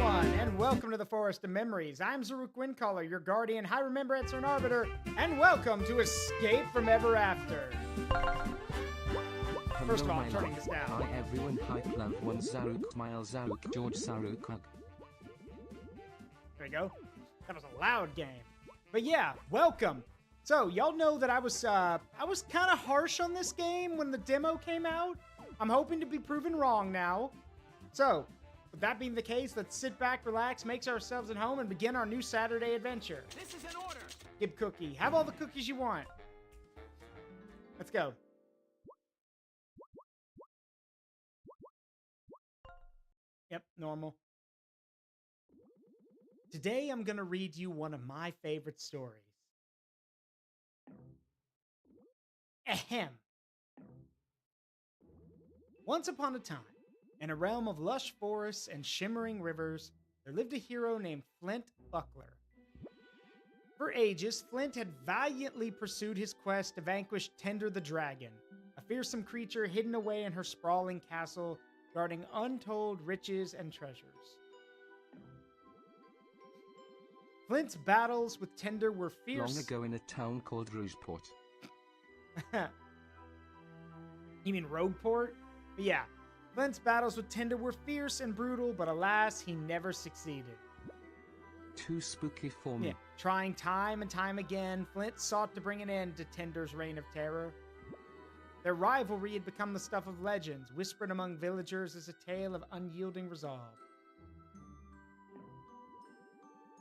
everyone, and welcome to the Forest of Memories. I'm Zaruk Windcaller, your guardian, High Remembrance and Arbiter, and welcome to Escape from Ever After. First of all, I'm turning this down. Hi everyone, Hype Love 1 Zaruk, Mile Zaruk, George Zaruk, Hug. There we go. That was a loud game. But yeah, welcome. So, y'all know that I was kind of harsh on this game when the demo came out. I'm hoping to be proven wrong now. So, with that being the case, let's sit back, relax, make ourselves at home, and begin our new Saturday adventure. This is an order. Gib cookie. Have all the cookies you want. Let's go. Yep, normal. Today, I'm going to read you one of my favorite stories. Ahem. Once upon a time, in a realm of lush forests and shimmering rivers, there lived a hero named Flint Buckler. For ages, Flint had valiantly pursued his quest to vanquish Tender the Dragon, a fearsome creature hidden away in her sprawling castle, guarding untold riches and treasures. Flint's battles with Tender were fierce. Long ago in a town called Rougeport. You mean Rogueport? But yeah, Flint's battles with Tender were fierce and brutal, but alas, he never succeeded. Too spooky for me. Yeah, trying time and time again, Flint sought to bring an end to Tender's reign of terror. Their rivalry had become the stuff of legends, whispered among villagers as a tale of unyielding resolve.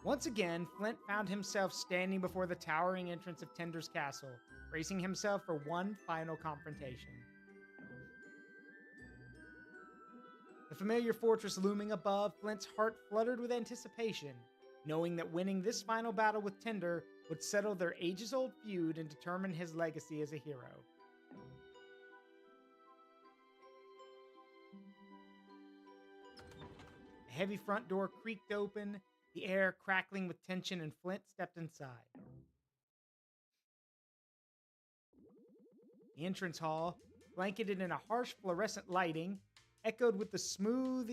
Once again, Flint found himself standing before the towering entrance of Tender's castle, bracing himself for one final confrontation. The familiar fortress looming above, Flint's heart fluttered with anticipation, knowing that winning this final battle with Tender would settle their ages-old feud and determine his legacy as a hero. The heavy front door creaked open, the air crackling with tension, and Flint stepped inside. The entrance hall, blanketed in a harsh fluorescent lighting, echoed with the smooth,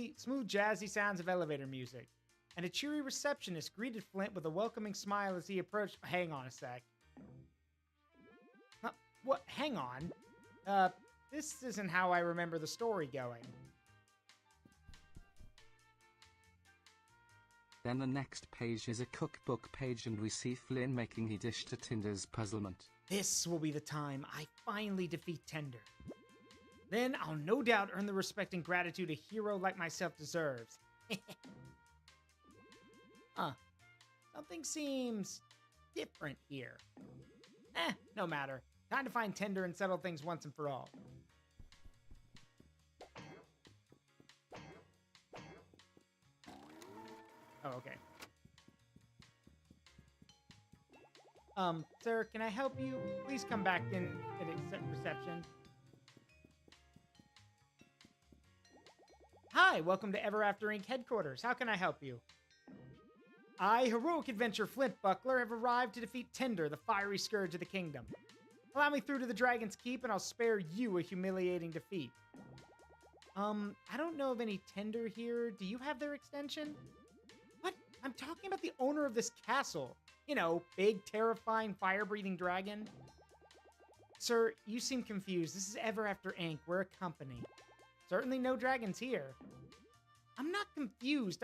jazzy sounds of elevator music, and a cheery receptionist greeted Flint with a welcoming smile as he approached. Hang on a sec. What? Hang on. This isn't how I remember the story going. Then the next page is a cookbook page and we see Flynn making a dish to Tinder's puzzlement. This will be the time I finally defeat Tender. Then I'll no doubt earn the respect and gratitude a hero like myself deserves. Something seems different here. No matter. Time to find Tender and settle things once and for all. Oh, okay. Sir, can I help you? Please come back in at reception. Hi, welcome to Ever After Inc. headquarters. How can I help you? I, heroic adventurer Flint Buckler, have arrived to defeat Tender, the fiery scourge of the kingdom. Allow me through to the Dragon's Keep and I'll spare you a humiliating defeat. I don't know of any Tender here. Do you have their extension? What? I'm talking about the owner of this castle. You know, big, terrifying, fire-breathing dragon. Sir, you seem confused. This is Ever After Inc. We're a company. Certainly no dragons here. I'm not confused.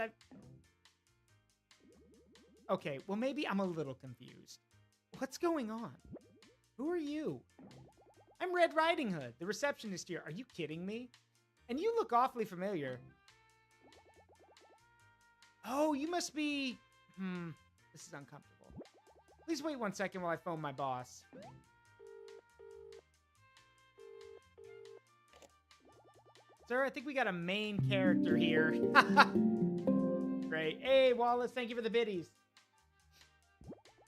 Okay, well maybe I'm a little confused. What's going on? Who are you? I'm Red Riding Hood, the receptionist here. Are you kidding me? And you look awfully familiar. Oh, you must be... This is uncomfortable. Please wait 1 second while I phone my boss. Sir, I think we got a main character here. Great. Hey, Wallace, thank you for the biddies.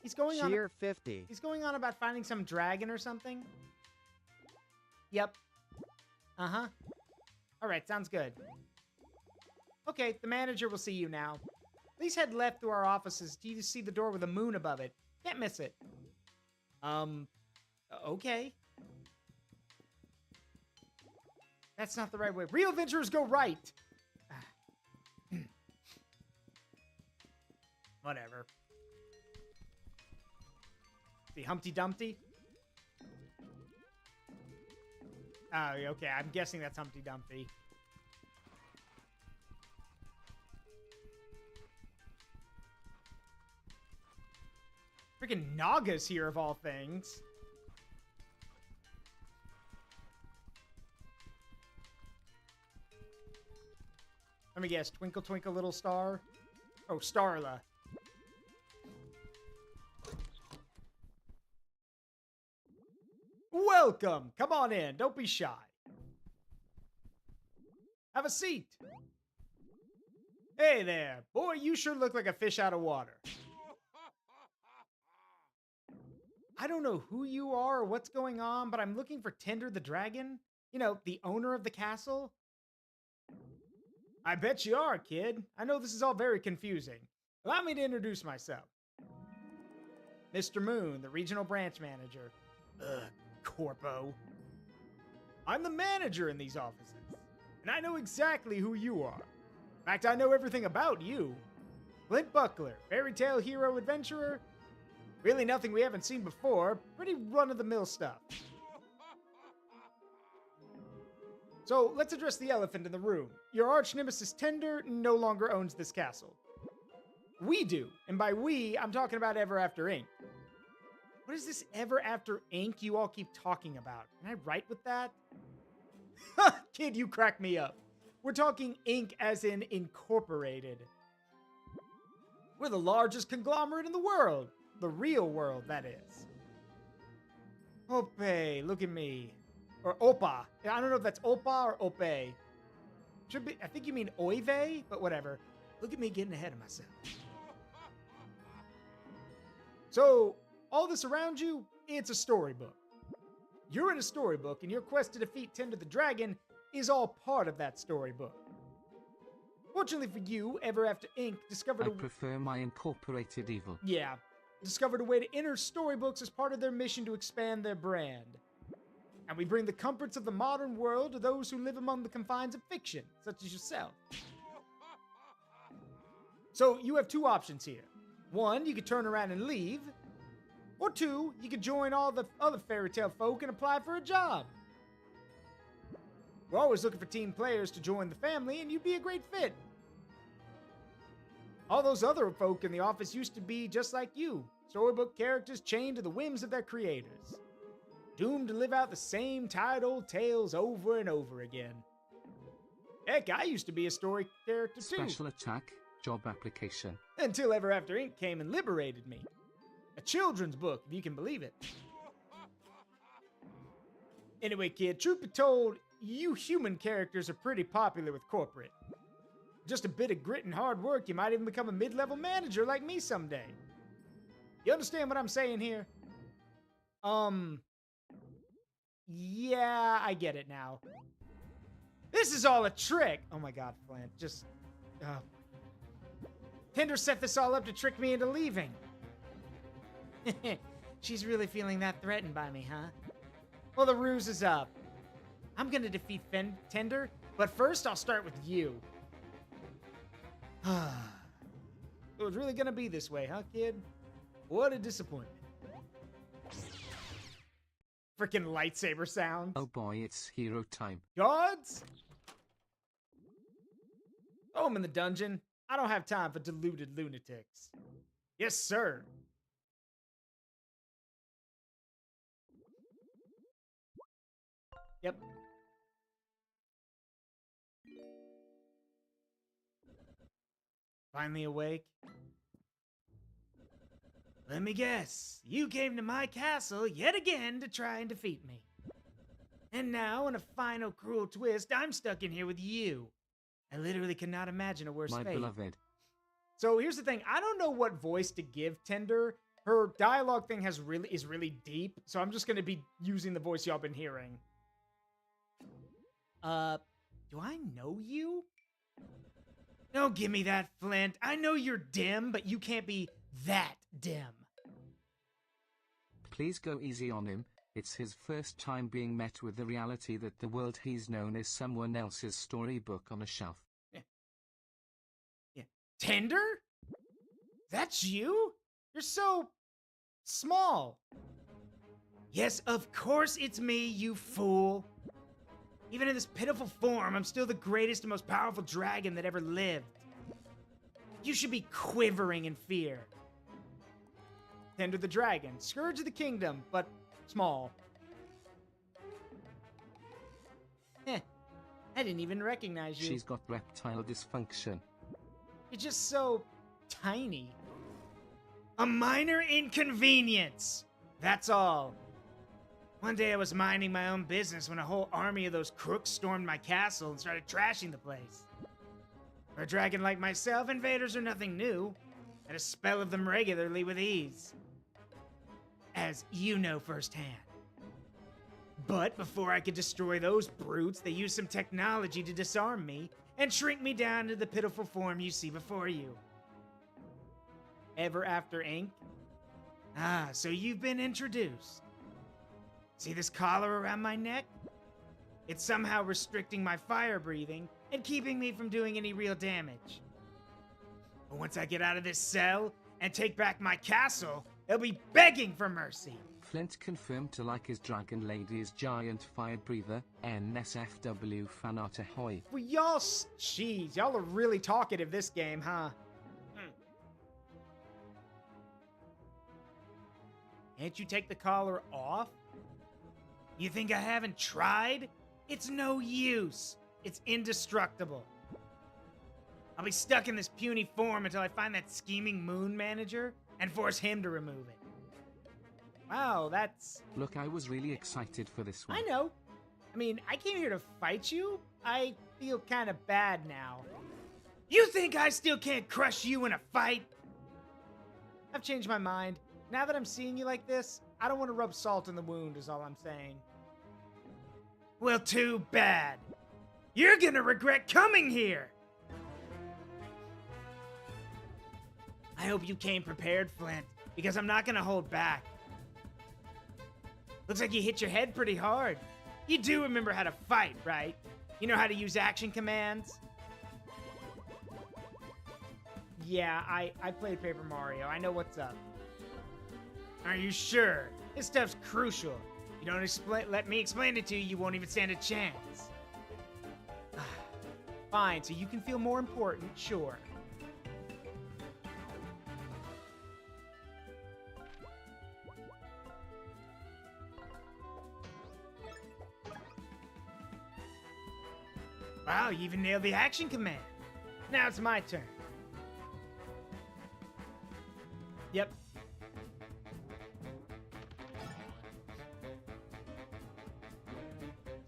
He's going on... Cheer 50. He's going on about finding some dragon or something? Yep. Uh-huh. Alright, sounds good. Okay, the manager will see you now. Please head left through our offices till you see the door with a moon above it. Can't miss it. Okay. That's not the right way. Real adventurers go right. Whatever. See, Humpty Dumpty? Oh, okay, I'm guessing that's Humpty Dumpty. Freaking Naga's here, of all things. Let me guess. Twinkle, twinkle, little star. Oh, Starla. Welcome. Come on in. Don't be shy. Have a seat. Hey there. Boy, you sure look like a fish out of water. I don't know who you are or what's going on, but I'm looking for Tender the Dragon. You know, the owner of the castle. I bet you are, kid. I know this is all very confusing. Allow me to introduce myself. Mr. Moon, the regional branch manager. Ugh, corpo. I'm the manager in these offices, and I know exactly who you are. In fact, I know everything about you. Flint Buckler, fairy tale hero adventurer. Really nothing we haven't seen before. Pretty run-of-the-mill stuff. So, let's address the elephant in the room. Your arch nemesis Tender no longer owns this castle. We do. And by we, I'm talking about Ever After Inc. What is this Ever After Inc. you all keep talking about? Can I write with that? Kid, you crack me up. We're talking Inc. as in incorporated. We're the largest conglomerate in the world. The real world, that is. Ope, look at me. Or Opa. I don't know if that's Opa or Ope. Should be, I think you mean Oive, but whatever. Look at me getting ahead of myself. So, all this around you, it's a storybook. You're in a storybook, and your quest to defeat Tender the Dragon is all part of that storybook. Fortunately for you, Ever After Inc. discovered I prefer my incorporated evil. Yeah. Discovered a way to enter storybooks as part of their mission to expand their brand. And we bring the comforts of the modern world to those who live among the confines of fiction, such as yourself. So you have two options here. One, you could turn around and leave. Or two, you could join all the other fairy tale folk and apply for a job. We're always looking for team players to join the family, and you'd be a great fit. All those other folk in the office used to be just like you, storybook characters chained to the whims of their creators, doomed to live out the same tired old tales over and over again. Heck, I used to be a story character too. Special attack, job application. Until Ever After Inc. came and liberated me. A children's book, if you can believe it. Anyway, kid, truth be told, you human characters are pretty popular with corporate. Just a bit of grit and hard work, you might even become a mid-level manager like me someday. You understand what I'm saying here? Yeah, I get it now. This is all a trick! Oh my god, Flint, just... Tender set this all up to trick me into leaving. She's really feeling that threatened by me, huh? Well, the ruse is up. I'm gonna defeat Tender, but first I'll start with you. It was really gonna be this way, huh, kid? What a disappointment. Frickin' lightsaber sound. Oh boy, it's hero time. Gods? Oh, I'm in the dungeon. I don't have time for deluded lunatics. Yes, sir. Yep. Finally awake? Let me guess. You came to my castle yet again to try and defeat me. And now, in a final cruel twist, I'm stuck in here with you. I literally cannot imagine a worse My fate. beloved. So here's the thing. I don't know what voice to give Tender. Her dialogue thing is really deep, so I'm just going to be using the voice y'all been hearing. Do I know you? Don't give me that, Flint. I know you're dim, but you can't be that dim. Please go easy on him. It's his first time being met with the reality that the world he's known is someone else's storybook on a shelf. Yeah. Tender? Is That's you? You're so small. Yes, of course it's me, you fool. Even in this pitiful form, I'm still the greatest and most powerful dragon that ever lived. You should be quivering in fear. Tender the dragon, scourge of the kingdom, but small. Heh, I didn't even recognize you. She's got reptile dysfunction. You're just so tiny. A minor inconvenience. That's all. One day I was minding my own business when a whole army of those crooks stormed my castle and started trashing the place. For a dragon like myself, invaders are nothing new. I had a spell of them regularly with ease. As you know firsthand. But before I could destroy those brutes, they used some technology to disarm me and shrink me down to the pitiful form you see before you. Ever After Inc? Ah, so you've been introduced. See this collar around my neck? It's somehow restricting my fire breathing and keeping me from doing any real damage. But once I get out of this cell and take back my castle, they'll be begging for mercy. Flint confirmed to like his Dragon Lady's giant fire breather, NSFW fan art ahoy. Well, y'all, jeez, y'all are really talkative this game, huh? Can't you take the collar off? You think I haven't tried? It's no use. It's indestructible. I'll be stuck in this puny form until I find that scheming moon manager and force him to remove it. Wow, that's... Look, I was really excited for this one. I know. I mean, I came here to fight you. I feel kind of bad now. You think I still can't crush you in a fight? I've changed my mind. Now that I'm seeing you like this, I don't want to rub salt in the wound is all I'm saying. Well, too bad. You're gonna regret coming here. I hope you came prepared, Flint, because I'm not gonna hold back. Looks like you hit your head pretty hard. You do remember how to fight, right? You know how to use action commands? Yeah, I played Paper Mario. I know what's up. Are you sure? This stuff's crucial. You don't let me explain it to you, you won't even stand a chance. Fine, so you can feel more important, sure. Wow, you even nailed the action command. Now it's my turn. Yep.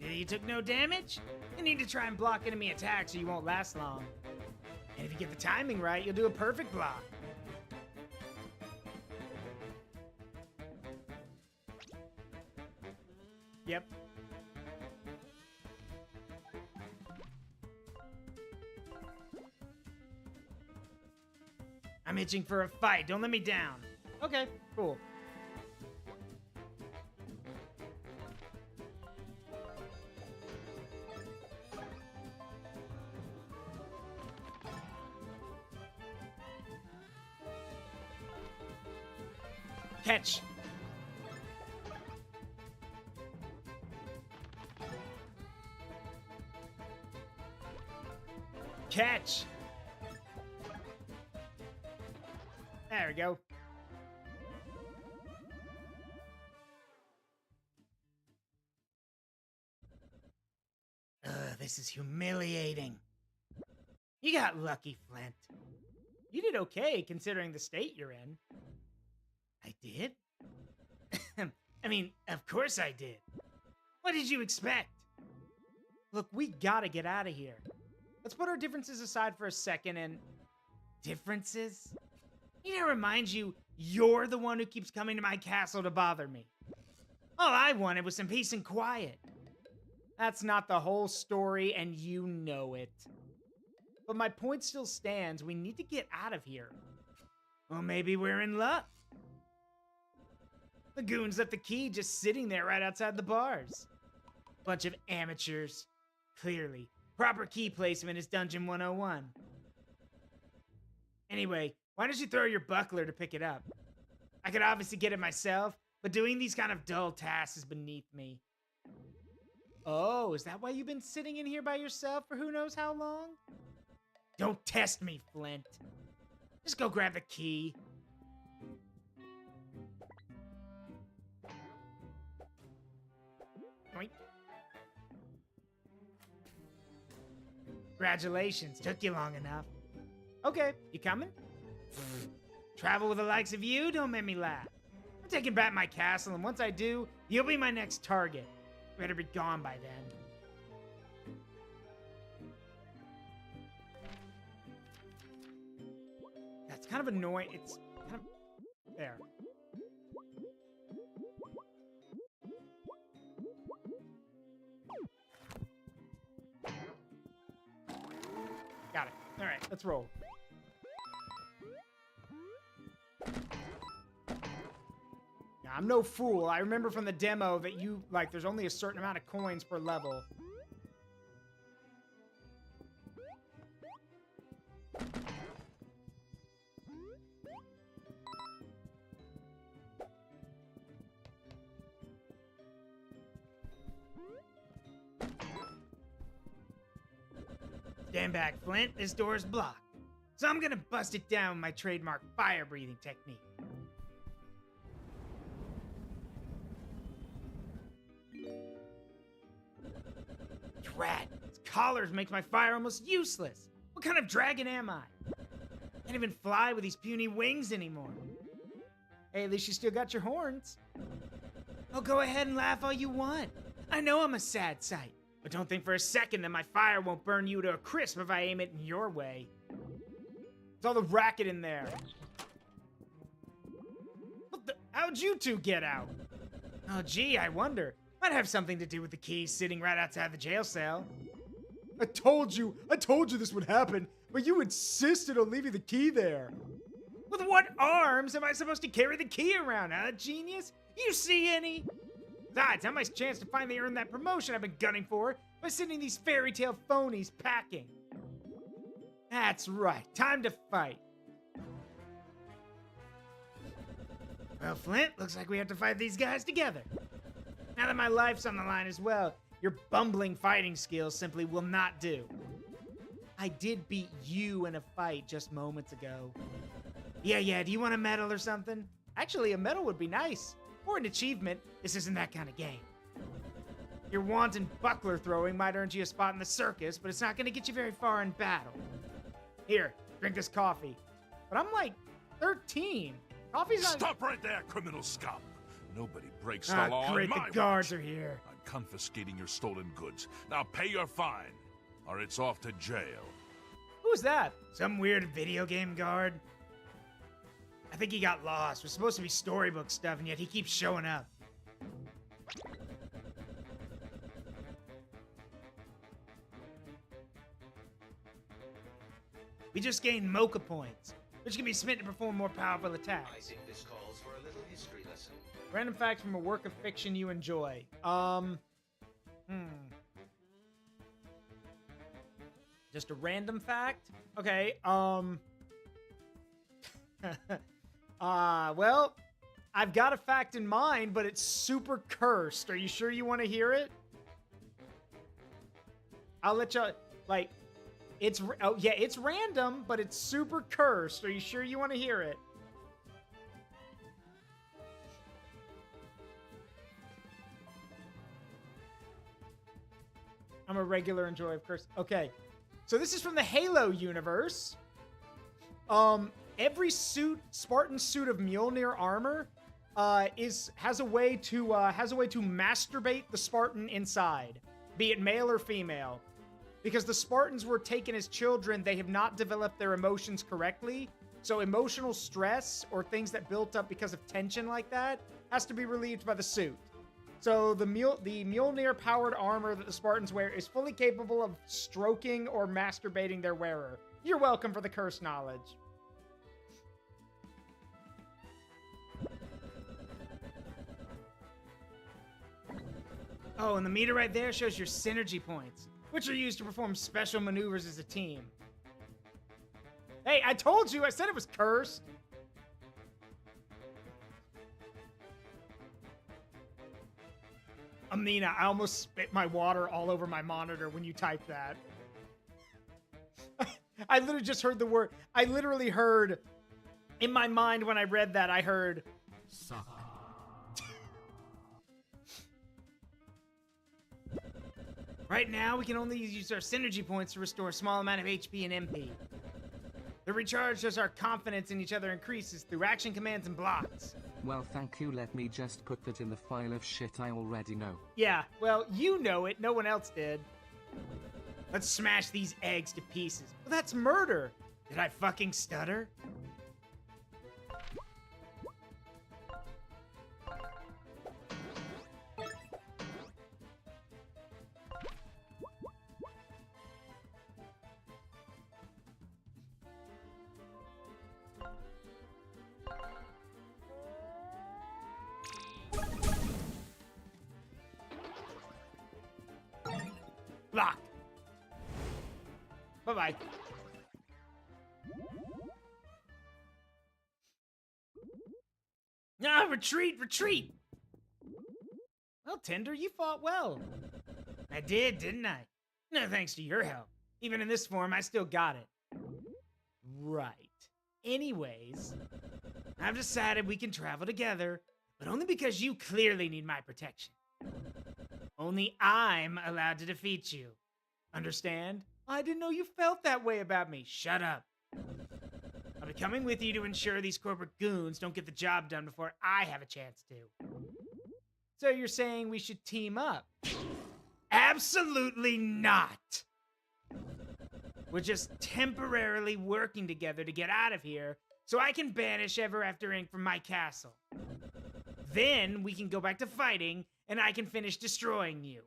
You took no damage? You need to try and block enemy attacks so you won't last long. And if you get the timing right, you'll do a perfect block. Yep. I'm itching for a fight. Don't let me down. Okay, cool. Catch. Catch. There we go. This is humiliating. You got lucky, Flint. You did okay considering the state you're in. I did? I mean, of course I did. What did you expect? Look, we gotta get out of here. Let's put our differences aside for a second and... Differences? You know, reminds you, you're the one who keeps coming to my castle to bother me. All I wanted was some peace and quiet. That's not the whole story, and you know it. But my point still stands. We need to get out of here. Well, maybe we're in luck. The goons left the key just sitting there right outside the bars. Bunch of amateurs. Clearly. Proper key placement is Dungeon 101. Anyway, Why don't you throw your buckler to pick it up? I could obviously get it myself, but doing these kind of dull tasks is beneath me. Oh, is that why you've been sitting in here by yourself for who knows how long? Don't test me, Flint. Just go grab the key. Yoink. Congratulations, took you long enough. Okay, you coming? Travel with the likes of you don't make me laugh. I'm taking back my castle, and once I do, you'll be my next target. Better be gone by then. That's kind of annoying. It's kind of... There. Got it. All right, let's roll. Now, I'm no fool. I remember from the demo that there's only a certain amount of coins per level. Stand back, Flint. This door's blocked. So I'm gonna bust it down with my trademark fire-breathing technique. Drat! Its collars make my fire almost useless. What kind of dragon am I? Can't even fly with these puny wings anymore. Hey, at least you still got your horns. Oh, go ahead and laugh all you want. I know I'm a sad sight. But don't think for a second that my fire won't burn you to a crisp if I aim it in your way. It's all the racket in there. How'd you two get out? Oh, gee, I wonder. Might have something to do with the keys sitting right outside the jail cell. I told you this would happen, but you insisted on leaving the key there. With what arms am I supposed to carry the key around, huh, genius? You see any? Besides, how my chance to finally earn that promotion I've been gunning for by sending these fairy tale phonies packing? That's right, time to fight. Well, Flint, looks like we have to fight these guys together. Now that my life's on the line as well, your bumbling fighting skills simply will not do. I did beat you in a fight just moments ago. Yeah, do you want a medal or something? Actually, a medal would be nice. Or an achievement. This isn't that kind of game. Your wanton buckler throwing might earn you a spot in the circus, but it's not going to get you very far in battle. Here, drink this coffee. But I'm like 13. Coffee's not... Stop right there, criminal scum. Nobody breaks the law. Great, the guards are here. I'm confiscating your stolen goods. Now pay your fine, or it's off to jail. Who's that? Some weird video game guard? I think he got lost. We're supposed to be storybook stuff, and yet he keeps showing up. We just gained Mocha points, which can be spent to perform more powerful attacks. I think this calls for a little history lesson. Random facts from a work of fiction you enjoy. Just a random fact? Okay, well, I've got a fact in mind, but it's super cursed. Are you sure you want to hear it? I'll let you, it's random, but it's super cursed. Are you sure you want to hear it? I'm a regular enjoyer of curse. Okay, so this is from the Halo universe. Every Spartan suit of Mjolnir armor has a way to masturbate the Spartan inside, be it male or female. Because the Spartans were taken as children, they have not developed their emotions correctly. So emotional stress or things that built up because of tension like that has to be relieved by the suit. So the Mjolnir-powered armor that the Spartans wear is fully capable of stroking or masturbating their wearer. You're welcome for the curse knowledge. Oh, and the meter right there shows your synergy points, which are used to perform special maneuvers as a team. Hey, I told you. I said it was cursed. Amina, I almost spit my water all over my monitor when you typed that. I literally just heard the word. I literally heard, in my mind when I read that, I heard... Suck. Right now, we can only use our synergy points to restore a small amount of HP and MP. The recharge as our confidence in each other increases through action commands and blocks. Well, thank you. Let me just put that in the file of shit I already know. Yeah, well, you know it. No one else did. Let's smash these eggs to pieces. Well, that's murder. Did I fucking stutter? Block. Bye-bye. Ah, retreat, retreat! Well, Tender, you fought well. I did, didn't I? No thanks to your help. Even in this form, I still got it. Right. Anyways, I've decided we can travel together, but only because you clearly need my protection. Only I'm allowed to defeat you. Understand? I didn't know you felt that way about me. Shut up. I'll be coming with you to ensure these corporate goons don't get the job done before I have a chance to. So you're saying we should team up? Absolutely not! We're just temporarily working together to get out of here so I can banish Ever After Inc. from my castle. Then we can go back to fighting and I can finish destroying you.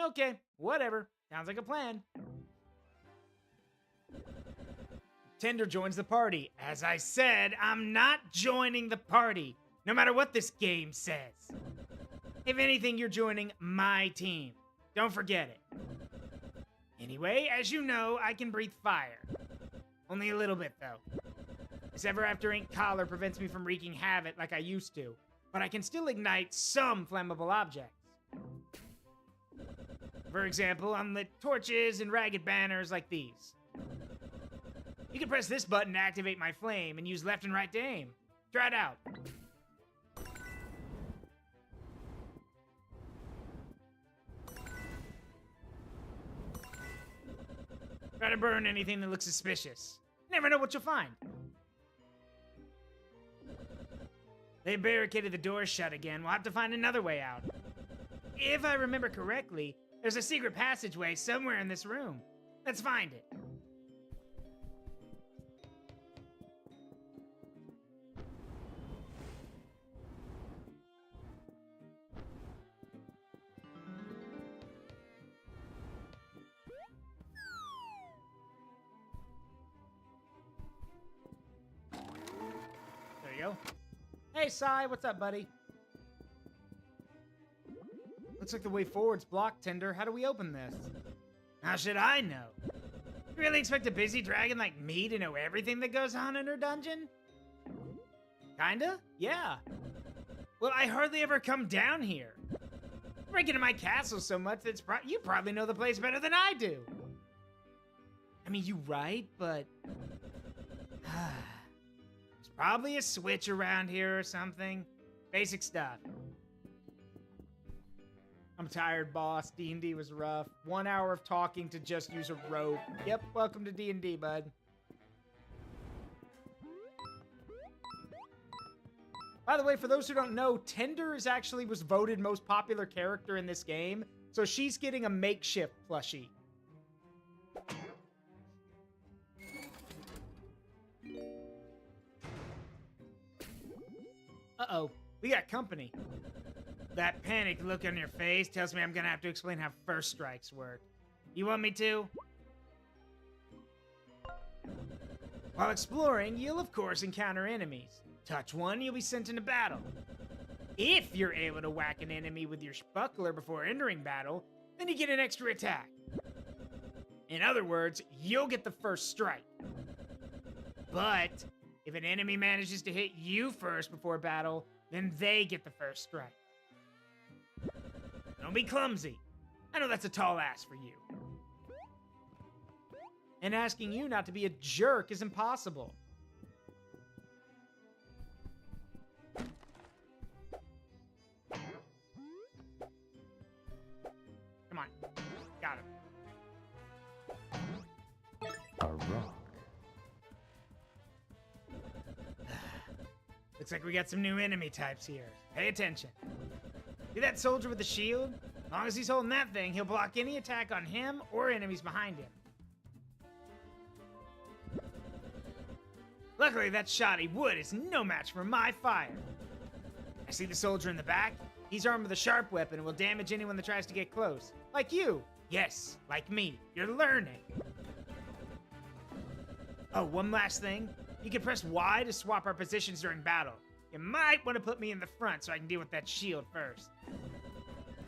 Okay, whatever. Sounds like a plan. Tender joins the party. As I said, I'm not joining the party, no matter what this game says. If anything, you're joining my team. Don't forget it. Anyway, as you know, I can breathe fire. Only a little bit, though. This Ever After Inc. collar prevents me from wreaking havoc like I used to, but I can still ignite some flammable objects. For example, unlit torches and ragged banners like these. You can press this button to activate my flame and use left and right to aim. Try it out. Try to burn anything that looks suspicious. Never know what you'll find. They barricaded the doors shut again. We'll have to find another way out. If I remember correctly, there's a secret passageway somewhere in this room. Let's find it. There you go. Hey, Sai, what's up, buddy? Looks like the way forward's blocked, Tender. How do we open this? How should I know? You really expect a busy dragon like me to know everything that goes on in her dungeon? Kinda? Yeah. Well, I hardly ever come down here. I break into my castle so much that you probably know the place better than I do. I mean, you right, but... There's probably a switch around here or something. Basic stuff. I'm tired, boss. D&D was rough. 1 hour of talking to just use a rope. Yep, welcome to D&D, bud. By the way, for those who don't know, Tender was voted most popular character in this game, so she's getting a makeshift plushie. Uh-oh, we got company. That panicked look on your face tells me I'm gonna have to explain how first strikes work. You want me to? While exploring, you'll of course encounter enemies. Touch one, you'll be sent into battle. If you're able to whack an enemy with your spuckler before entering battle, then you get an extra attack. In other words, you'll get the first strike. But if an enemy manages to hit you first before battle, then they get the first strike. Don't be clumsy. I know that's a tall ask for you. And asking you not to be a jerk is impossible. Come on. Got him. A rock. Looks like we got some new enemy types here. Pay attention. See that soldier with the shield? As long as he's holding that thing, he'll block any attack on him or enemies behind him. Luckily, that shoddy wood is no match for my fire. I see the soldier in the back. He's armed with a sharp weapon and will damage anyone that tries to get close. Like you. Yes, like me. You're learning. Oh, one last thing. You can press Y to swap our positions during battle. You might want to put me in the front so I can deal with that shield first.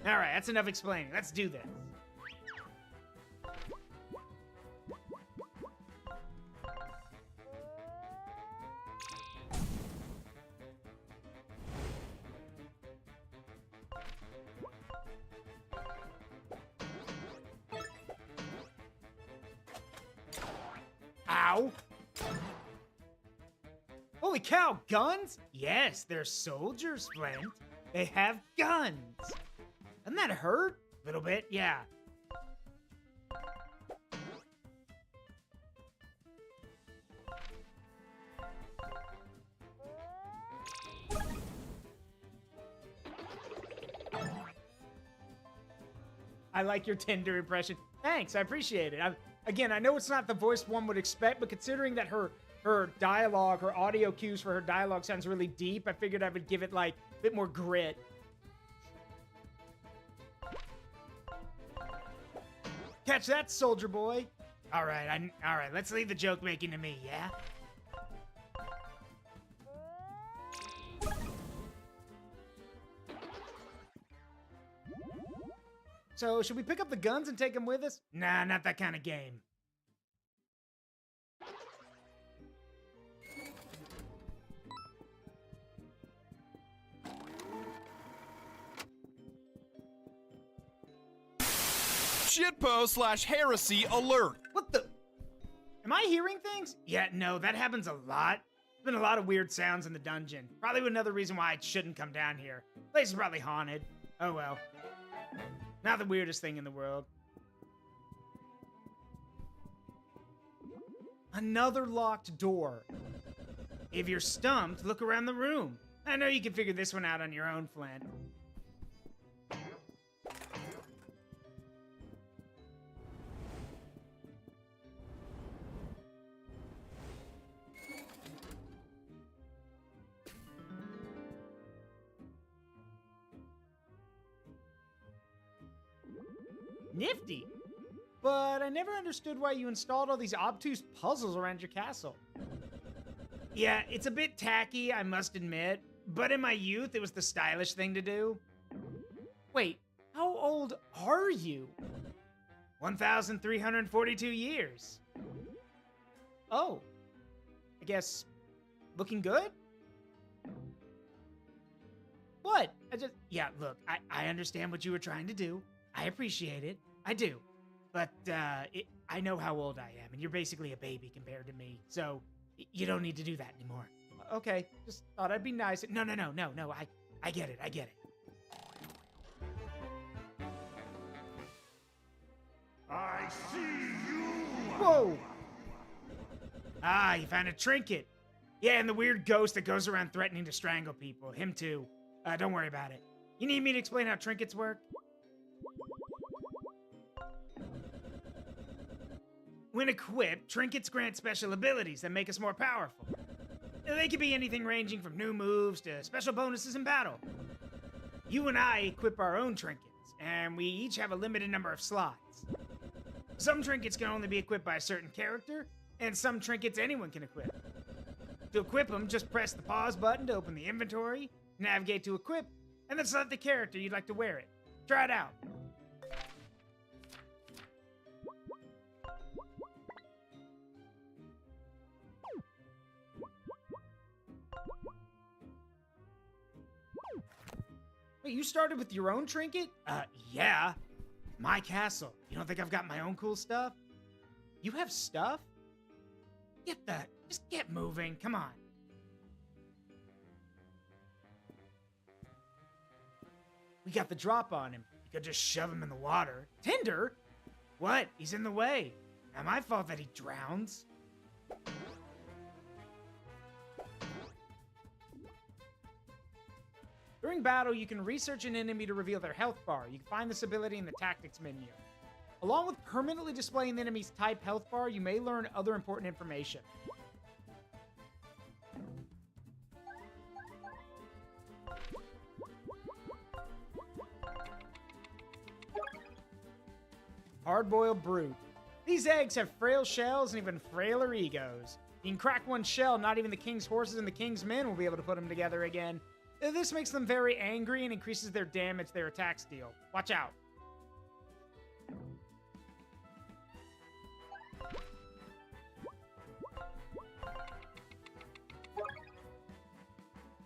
Alright, that's enough explaining. Let's do this. Ow! Holy cow, guns? Yes, they're soldiers, Flint. They have guns. Doesn't that hurt? A little bit, yeah. I like your Tinder impression. Thanks, I appreciate it. Again, I know it's not the voice one would expect, but considering that her dialogue, her audio cues for her dialogue sounds really deep, I figured I would give it, like, a bit more grit. Catch that, soldier boy. All right, let's leave the joke making to me, yeah? So, should we pick up the guns and take them with us? Nah, not that kind of game. Shitpost/heresy alert. What the? Am I hearing things? Yeah, no, that happens a lot. There's been a lot of weird sounds in the dungeon. Probably another reason why I shouldn't come down here. The place is probably haunted. Oh well. Not the weirdest thing in the world. Another locked door. If you're stumped, look around the room. I know you can figure this one out on your own, Flint. Nifty. But I never understood why you installed all these obtuse puzzles around your castle. Yeah, it's a bit tacky, I must admit, but in my youth, it was the stylish thing to do. Wait, how old are you? 1,342 years. Oh. I guess, looking good? What? Yeah, look, I understand what you were trying to do. I appreciate it. I do. But, I know how old I am, and you're basically a baby compared to me, so you don't need to do that anymore. Okay, just thought I'd be nice. No, I get it, I get it. I see you! Whoa! Ah, you found a trinket. Yeah, and the weird ghost that goes around threatening to strangle people. Him too. Don't worry about it. You need me to explain how trinkets work? When equipped, trinkets grant special abilities that make us more powerful. They could be anything ranging from new moves to special bonuses in battle. You and I equip our own trinkets, and we each have a limited number of slots. Some trinkets can only be equipped by a certain character, and some trinkets anyone can equip. To equip them, just press the pause button to open the inventory, navigate to equip, and then select the character you'd like to wear it. Try it out. Wait, you started with your own trinket? Yeah. My castle. You don't think I've got my own cool stuff? You have stuff? Just get moving. Come on. We got the drop on him. You could just shove him in the water. Tinder? What? He's in the way. Not my fault that he drowns. During battle, you can research an enemy to reveal their health bar. You can find this ability in the tactics menu. Along with permanently displaying the enemy's type health bar, you may learn other important information. Hard-boiled brute. These eggs have frail shells and even frailer egos. You can crack one shell, not even the king's horses and the king's men will be able to put them together again. This makes them very angry and increases their damage their attacks deal. Watch out.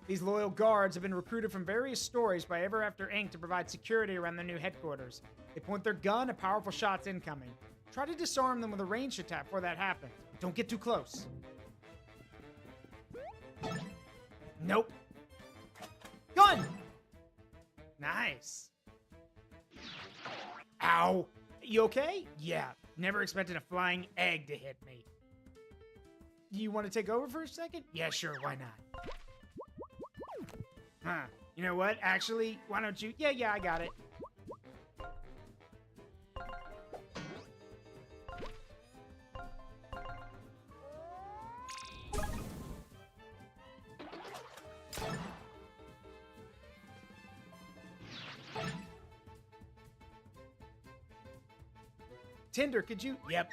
These loyal guards have been recruited from various stories by Ever After Inc. to provide security around their new headquarters. They point their gun at powerful shots incoming. Try to disarm them with a ranged attack before that happens. Don't get too close. Nope. Gun! Nice. Ow. You okay? Yeah. Never expected a flying egg to hit me. You want to take over for a second? Yeah, sure. Why not? Huh. You know what? Actually, why don't you... Yeah, I got it. Tinder, could you... Yep.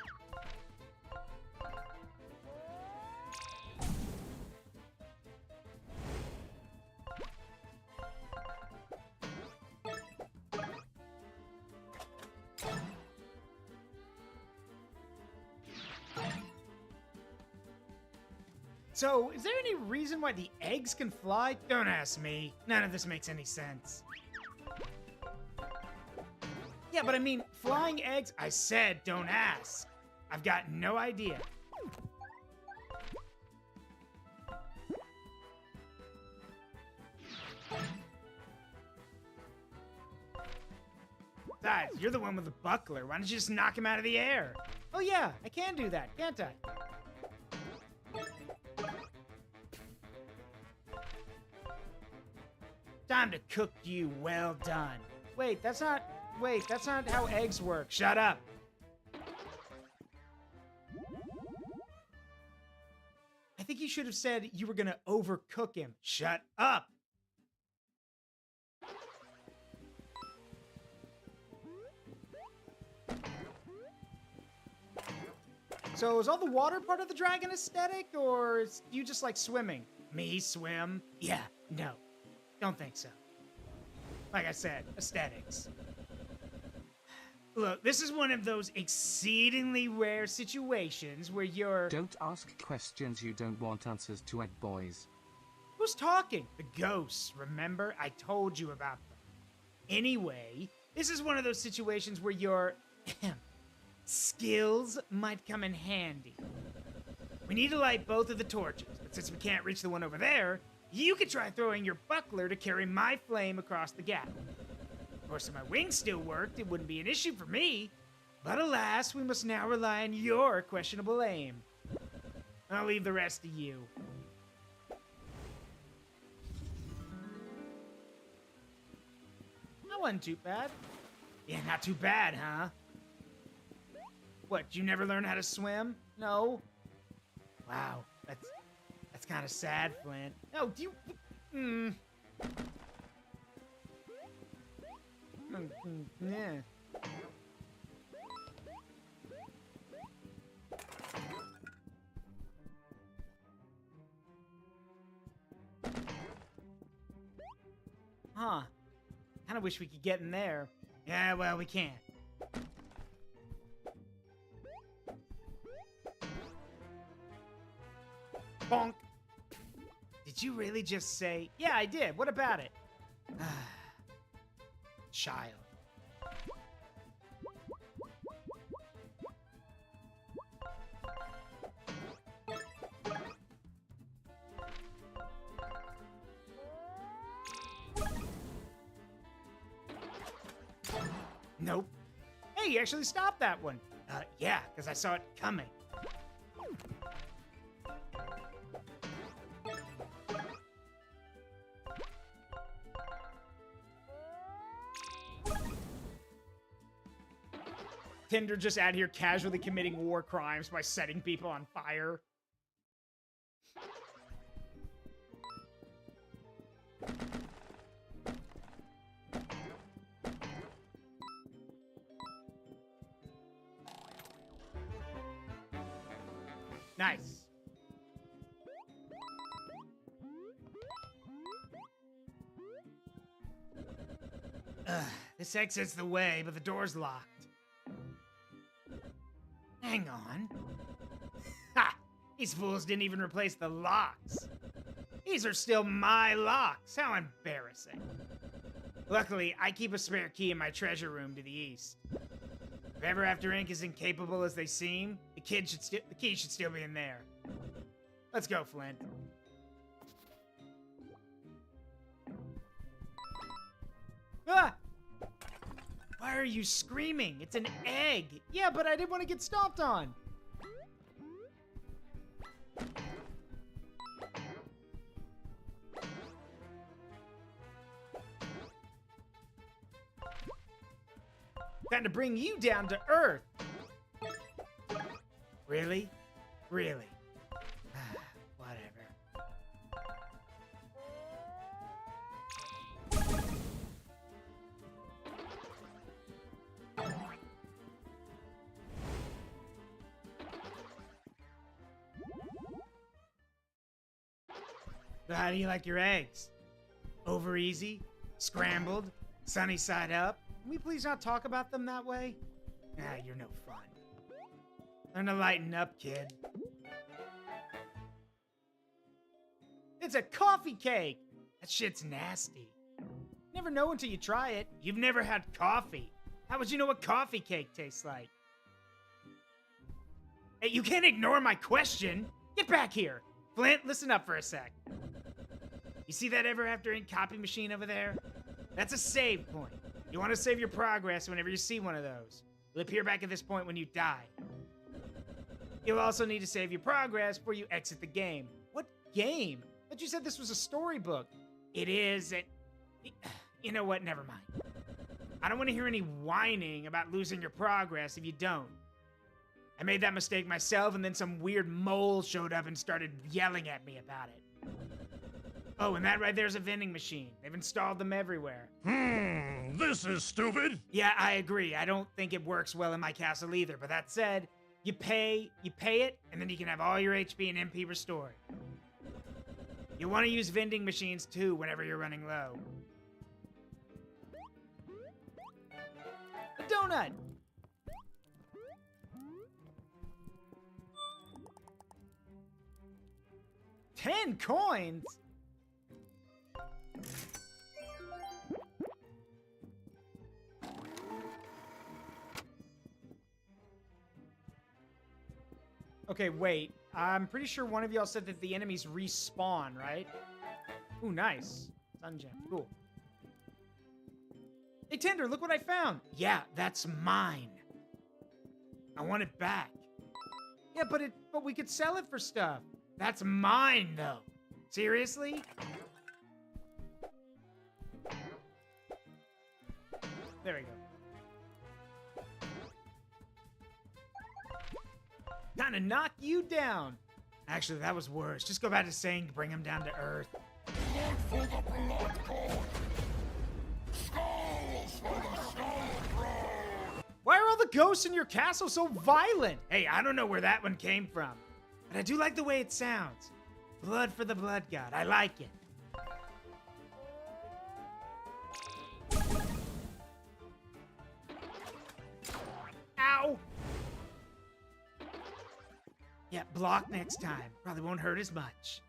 So, is there any reason why the eggs can fly? Don't ask me. None of this makes any sense. Yeah, but I mean, flying eggs? I said don't ask. I've got no idea. Besides, you're the one with the buckler. Why don't you just knock him out of the air? Oh yeah, I can do that, can't I? Time to cook you well done. Wait, that's not how eggs work. Shut up. I think you should have said you were gonna overcook him. Shut up. So is all the water part of the dragon aesthetic, or is you just like swimming? Me swim? Yeah, no. Don't think so. Like I said, aesthetics. Look, this is one of those exceedingly rare situations where you're... Don't ask questions you don't want answers to, Egg Boys. Who's talking? The ghosts, remember? I told you about them. Anyway, this is one of those situations where your skills might come in handy. We need to light both of the torches, but since we can't reach the one over there, you could try throwing your buckler to carry my flame across the gap. Of course, if my wings still worked, it wouldn't be an issue for me. But alas, we must now rely on your questionable aim. I'll leave the rest to you. That wasn't too bad. Yeah, not too bad, huh? What, you never learn how to swim? No? Wow, that's kind of sad, Flint. No, do you... Yeah. Huh. Kind of wish we could get in there. Yeah, well, we can't. Bonk. Did you really just say... Yeah, I did. What about it? child. Nope. Hey, you actually stopped that one. Yeah, because I saw it coming. Tinder just out here casually committing war crimes by setting people on fire. Nice. This exit's the way, but the door's locked. Hang on. Ha! These fools didn't even replace the locks. These are still my locks. How embarrassing. Luckily, I keep a spare key in my treasure room to the east. If Ever After Inc. is incapable as they seem, the key should still be in there. Let's go, Flint. Ah! Why are you screaming? It's an egg. Yeah, but I didn't want to get stomped on. Time to bring you down to earth. Really? Really? Whatever. So how do you like your eggs? Over easy? Scrambled? Sunny side up? Can we please not talk about them that way? Ah, you're no fun. Learn to lighten up, kid. It's a coffee cake! That shit's nasty. Never know until you try it. You've never had coffee. How would you know what coffee cake tastes like? Hey, you can't ignore my question! Get back here! Flint, listen up for a sec. You see that Ever After Inc. copy machine over there? That's a save point. You want to save your progress whenever you see one of those. It'll appear back at this point when you die. You'll also need to save your progress before you exit the game. What game? But you said this was a storybook. It is. You know what? Never mind. I don't want to hear any whining about losing your progress if you don't. I made that mistake myself, and then some weird mole showed up and started yelling at me about it. Oh, and that right there's a vending machine. They've installed them everywhere. This is stupid. Yeah, I agree. I don't think it works well in my castle either. But that said, you pay it, and then you can have all your HP and MP restored. You'll want to use vending machines too whenever you're running low. A donut! $10 coins? Okay, wait. I'm pretty sure one of y'all said that the enemies respawn, right? Ooh, nice. Sun gem. Cool. Hey, Tinder, look what I found. Yeah, that's mine. I want it back. Yeah, but we could sell it for stuff. That's mine, though. Seriously? There we go. Time to knock you down. Actually, that was worse. Just go back to saying to bring him down to earth. Blood for the blood god. Skulls for the skull throne. Why are all the ghosts in your castle so violent? Hey, I don't know where that one came from, but I do like the way it sounds. Blood for the blood god. I like it. Ow! Yeah, block next time. Probably won't hurt as much.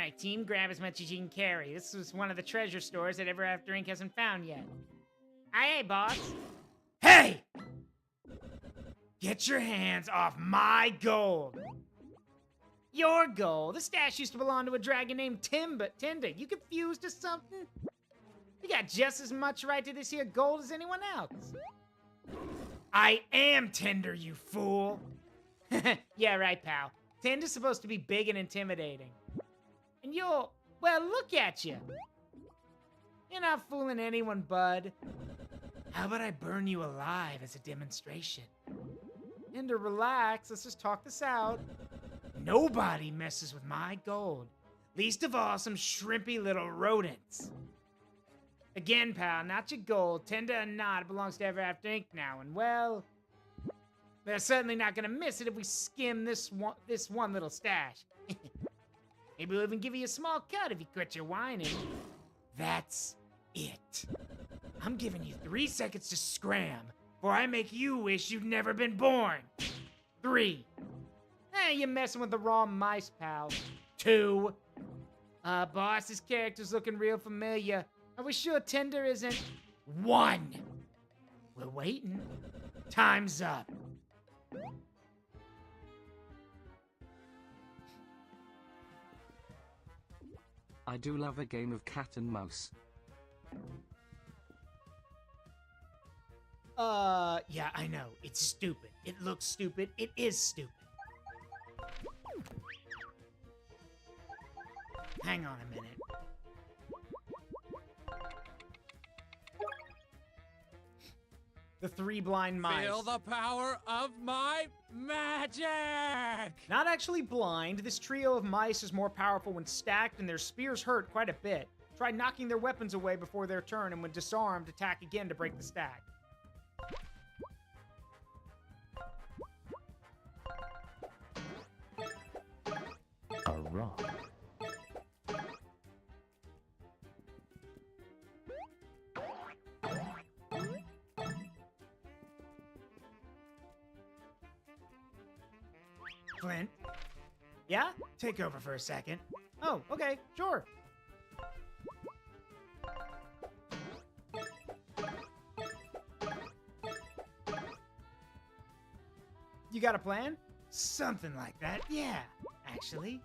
Alright, team, grab as much as you can carry. This was one of the treasure stores that Ever After Inc. hasn't found yet. Aye, boss. Hey! Get your hands off my gold! Your gold? The stash used to belong to a dragon named Tinder. You confused or something? You got just as much right to this here gold as anyone else. I am Tinder, you fool! Yeah, right, pal. Tinder's supposed to be big and intimidating. And you're, well, look at you. You're not fooling anyone, bud. How about I burn you alive as a demonstration? Tinder, relax. Let's just talk this out. Nobody messes with my gold. Least of all, some shrimpy little rodents. Again, pal, not your gold. Tinder or not, it belongs to Ever After Inc. now. And well, they're certainly not gonna miss it if we skim this one little stash. Maybe we'll even give you a small cut if you quit your whining. That's it. I'm giving you 3 seconds to scram, before I make you wish you'd never been born. 3. You're messing with the wrong mice, pal. 2. Boss's character's looking real familiar. Are we sure Tinder isn't? 1. We're waiting. Time's up. I do love a game of cat and mouse. Yeah, I know. It's stupid. It looks stupid. It is stupid. Hang on a minute. The 3 blind mice. Feel the power of my magic! Not actually blind, this trio of mice is more powerful when stacked and their spears hurt quite a bit. Try knocking their weapons away before their turn and when disarmed, attack again to break the stack. A rock. Flint? Yeah? Take over for a second. Oh, okay, sure. You got a plan? Something like that, yeah, actually.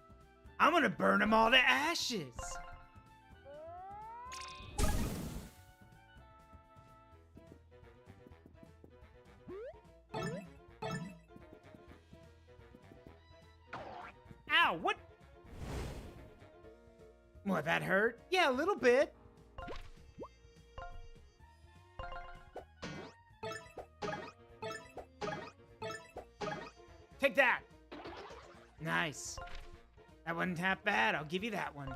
I'm gonna burn them all to ashes. Ow, what? What, that hurt? Yeah, a little bit. Take that. Nice. That wasn't half bad, I'll give you that one.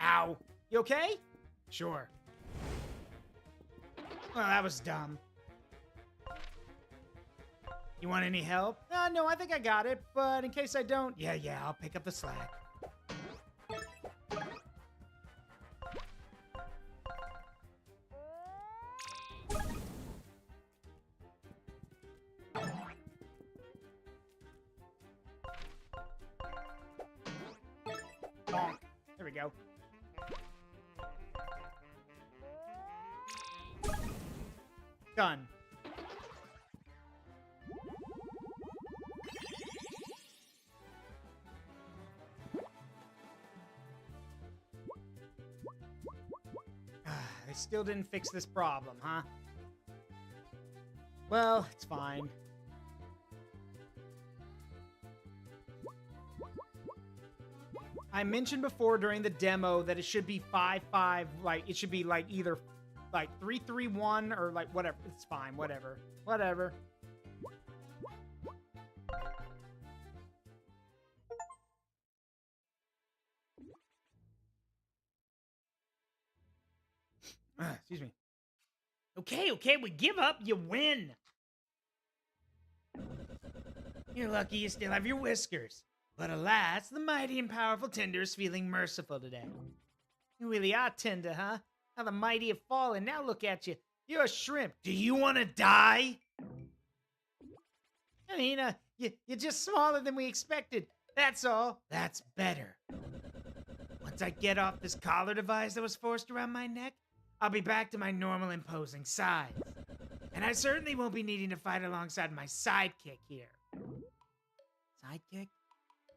Ow. You okay? Sure. Well, that was dumb. You want any help? No, I think I got it, but in case I don't, yeah, I'll pick up the slack. Bonk. There we go. Done. They still didn't fix this problem, huh? Well, it's fine. I mentioned before during the demo that it should be 5-5, like, it should be, like, either, like, 3-3-1 or, like, whatever. It's fine, whatever. Whatever. Excuse me. Okay, we give up, you win. You're lucky you still have your whiskers. But alas, the mighty and powerful Tinder is feeling merciful today. You really are Tinder, huh? How the mighty have fallen. Now look at you. You're a shrimp. Do you want to die? I mean, you're just smaller than we expected. That's all. That's better. Once I get off this collar device that was forced around my neck, I'll be back to my normal imposing size. And I certainly won't be needing to fight alongside my sidekick here. Sidekick?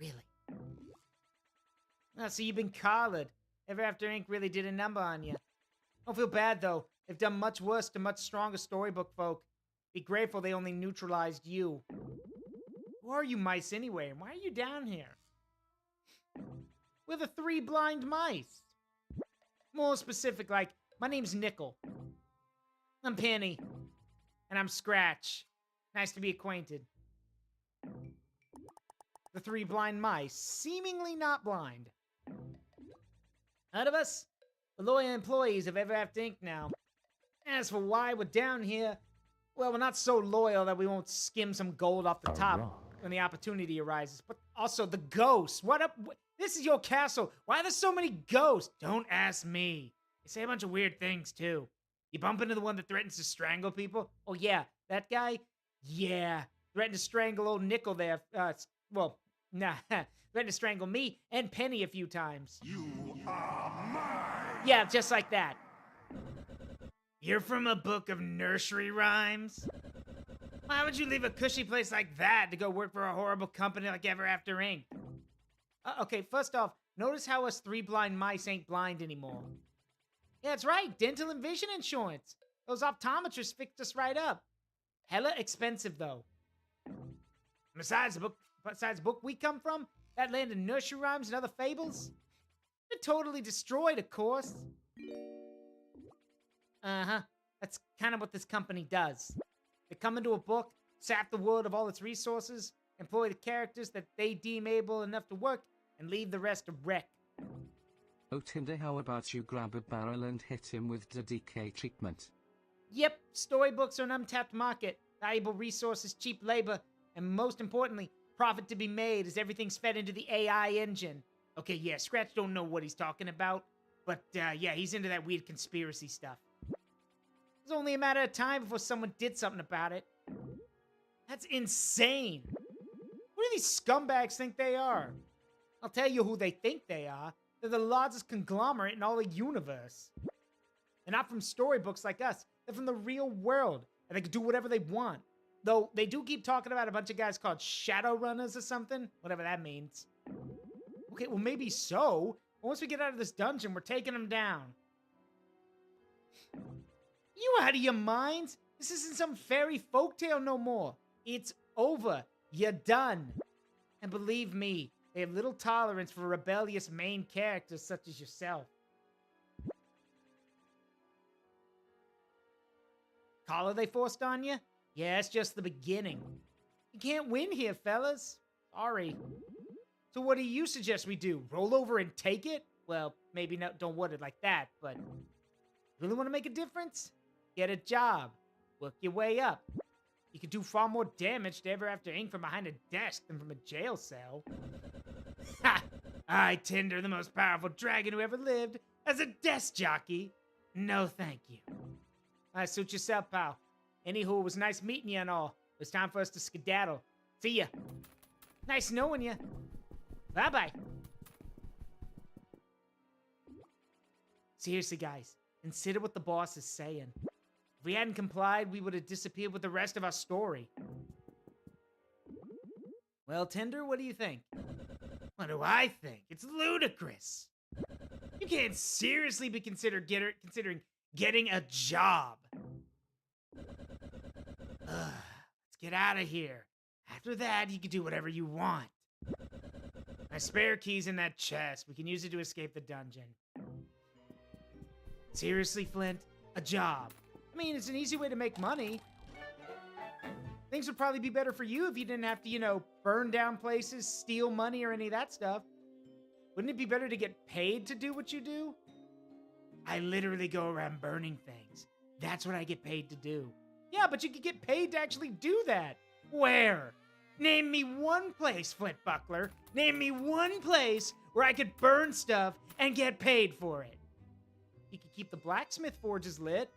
Really? Oh, so you've been collared. Ever After Ink really did a number on you. Don't feel bad, though. They've done much worse to much stronger storybook folk. Be grateful they only neutralized you. Who are you mice anyway, and why are you down here? We're the Three Blind Mice. More specific, like, my name's Nickel. I'm Penny. And I'm Scratch. Nice to be acquainted. The Three Blind Mice, seemingly not blind. Out of us, the loyal employees of Ever After Inc. now. As for why we're down here, well, we're not so loyal that we won't skim some gold off the top when the opportunity arises. But also the ghosts. What up? This is your castle. Why are there so many ghosts? Don't ask me. They say a bunch of weird things, too. You bump into the one that threatens to strangle people? Oh, yeah, that guy? Yeah, threatened to strangle old Nickel there. Well, nah, threatened to strangle me and Penny a few times. You are mine! Yeah, just like that. You're from a book of nursery rhymes? Why would you leave a cushy place like that to go work for a horrible company like Ever After Inc.? Okay, first off, notice how us Three Blind Mice ain't blind anymore. Yeah, that's right, dental and vision insurance. Those optometrists fixed us right up. Hella expensive, though. Besides the book we come from, that land of nursery rhymes and other fables, they're totally destroyed, of course. Uh-huh. That's kind of what this company does. They come into a book, sap the world of all its resources, employ the characters that they deem able enough to work, and leave the rest a wreck. Oh Tinder, how about you grab a barrel and hit him with the DK treatment? Yep, storybooks are an untapped market, valuable resources, cheap labor, and most importantly, profit to be made as everything's fed into the AI engine. Okay, yeah, Scratch don't know what he's talking about, but yeah, he's into that weird conspiracy stuff. It was only a matter of time before someone did something about it. That's insane. Who do these scumbags think they are? I'll tell you who they think they are. They're the largest conglomerate in all the universe. They're not from storybooks like us. They're from the real world, and they can do whatever they want. Though, they do keep talking about a bunch of guys called Shadowrunners or something. Whatever that means. Okay, well maybe so. Once we get out of this dungeon, we're taking them down. You out of your minds? This isn't some fairy folktale no more. It's over. You're done. And believe me, they have little tolerance for rebellious main characters such as yourself. Collar they forced on you? Yeah, it's just the beginning. You can't win here, fellas. Sorry. So what do you suggest we do? Roll over and take it? Well, maybe not, don't word it like that, but... Really want to make a difference? Get a job. Work your way up. You could do far more damage to Ever After Ink from behind a desk than from a jail cell. Ha! I, Tinder, the most powerful dragon who ever lived, as a desk jockey? No, thank you. Suit yourself, pal. Anywho, it was nice meeting you and all. It was time for us to skedaddle. See ya. Nice knowing you. Bye-bye. Seriously, guys, consider what the boss is saying. If we hadn't complied, we would have disappeared with the rest of our story. Well, Tinder, what do you think? What do I think? It's ludicrous. You can't seriously be considering getting a job. Let's get out of here. After that, you can do whatever you want. My spare key's in that chest. We can use it to escape the dungeon. Seriously, Flint? A job. I mean, it's an easy way to make money. Things would probably be better for you if you didn't have to, you know, burn down places, steal money, or any of that stuff. Wouldn't it be better to get paid to do what you do? I literally go around burning things. That's what I get paid to do. Yeah, but you could get paid to actually do that. Where? Name me one place, Flint Buckler. Name me one place where I could burn stuff and get paid for it. You could keep the blacksmith forges lit.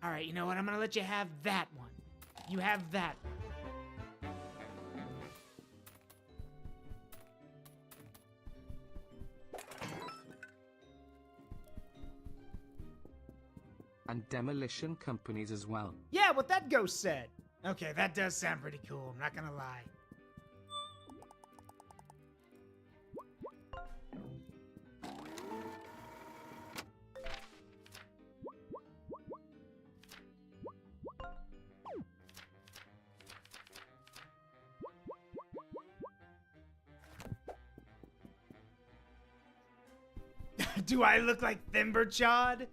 All right, you know what? I'm gonna let you have that one. You have that. And demolition companies as well. Yeah, what that ghost said. Okay, that does sound pretty cool, I'm not gonna lie. Do I look like Thimberchod?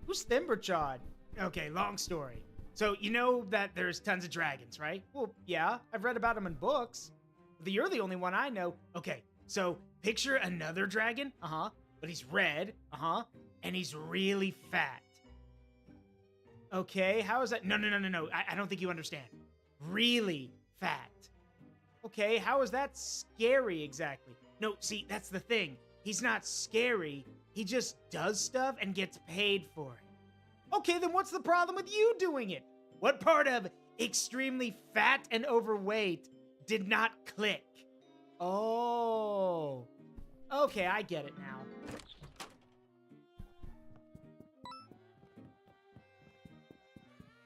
Who's Thimberchod? Okay, long story. So, you know that there's tons of dragons, right? Well, yeah, I've read about them in books. You're the only one I know. Okay, so picture another dragon, but he's red, and he's really fat. Okay, how is that? No. I don't think you understand. Really fat. Okay, how is that scary exactly? No, see, that's the thing. He's not scary. He just does stuff and gets paid for it. Okay, then what's the problem with you doing it? What part of extremely fat and overweight did not click? Oh. Okay, I get it now.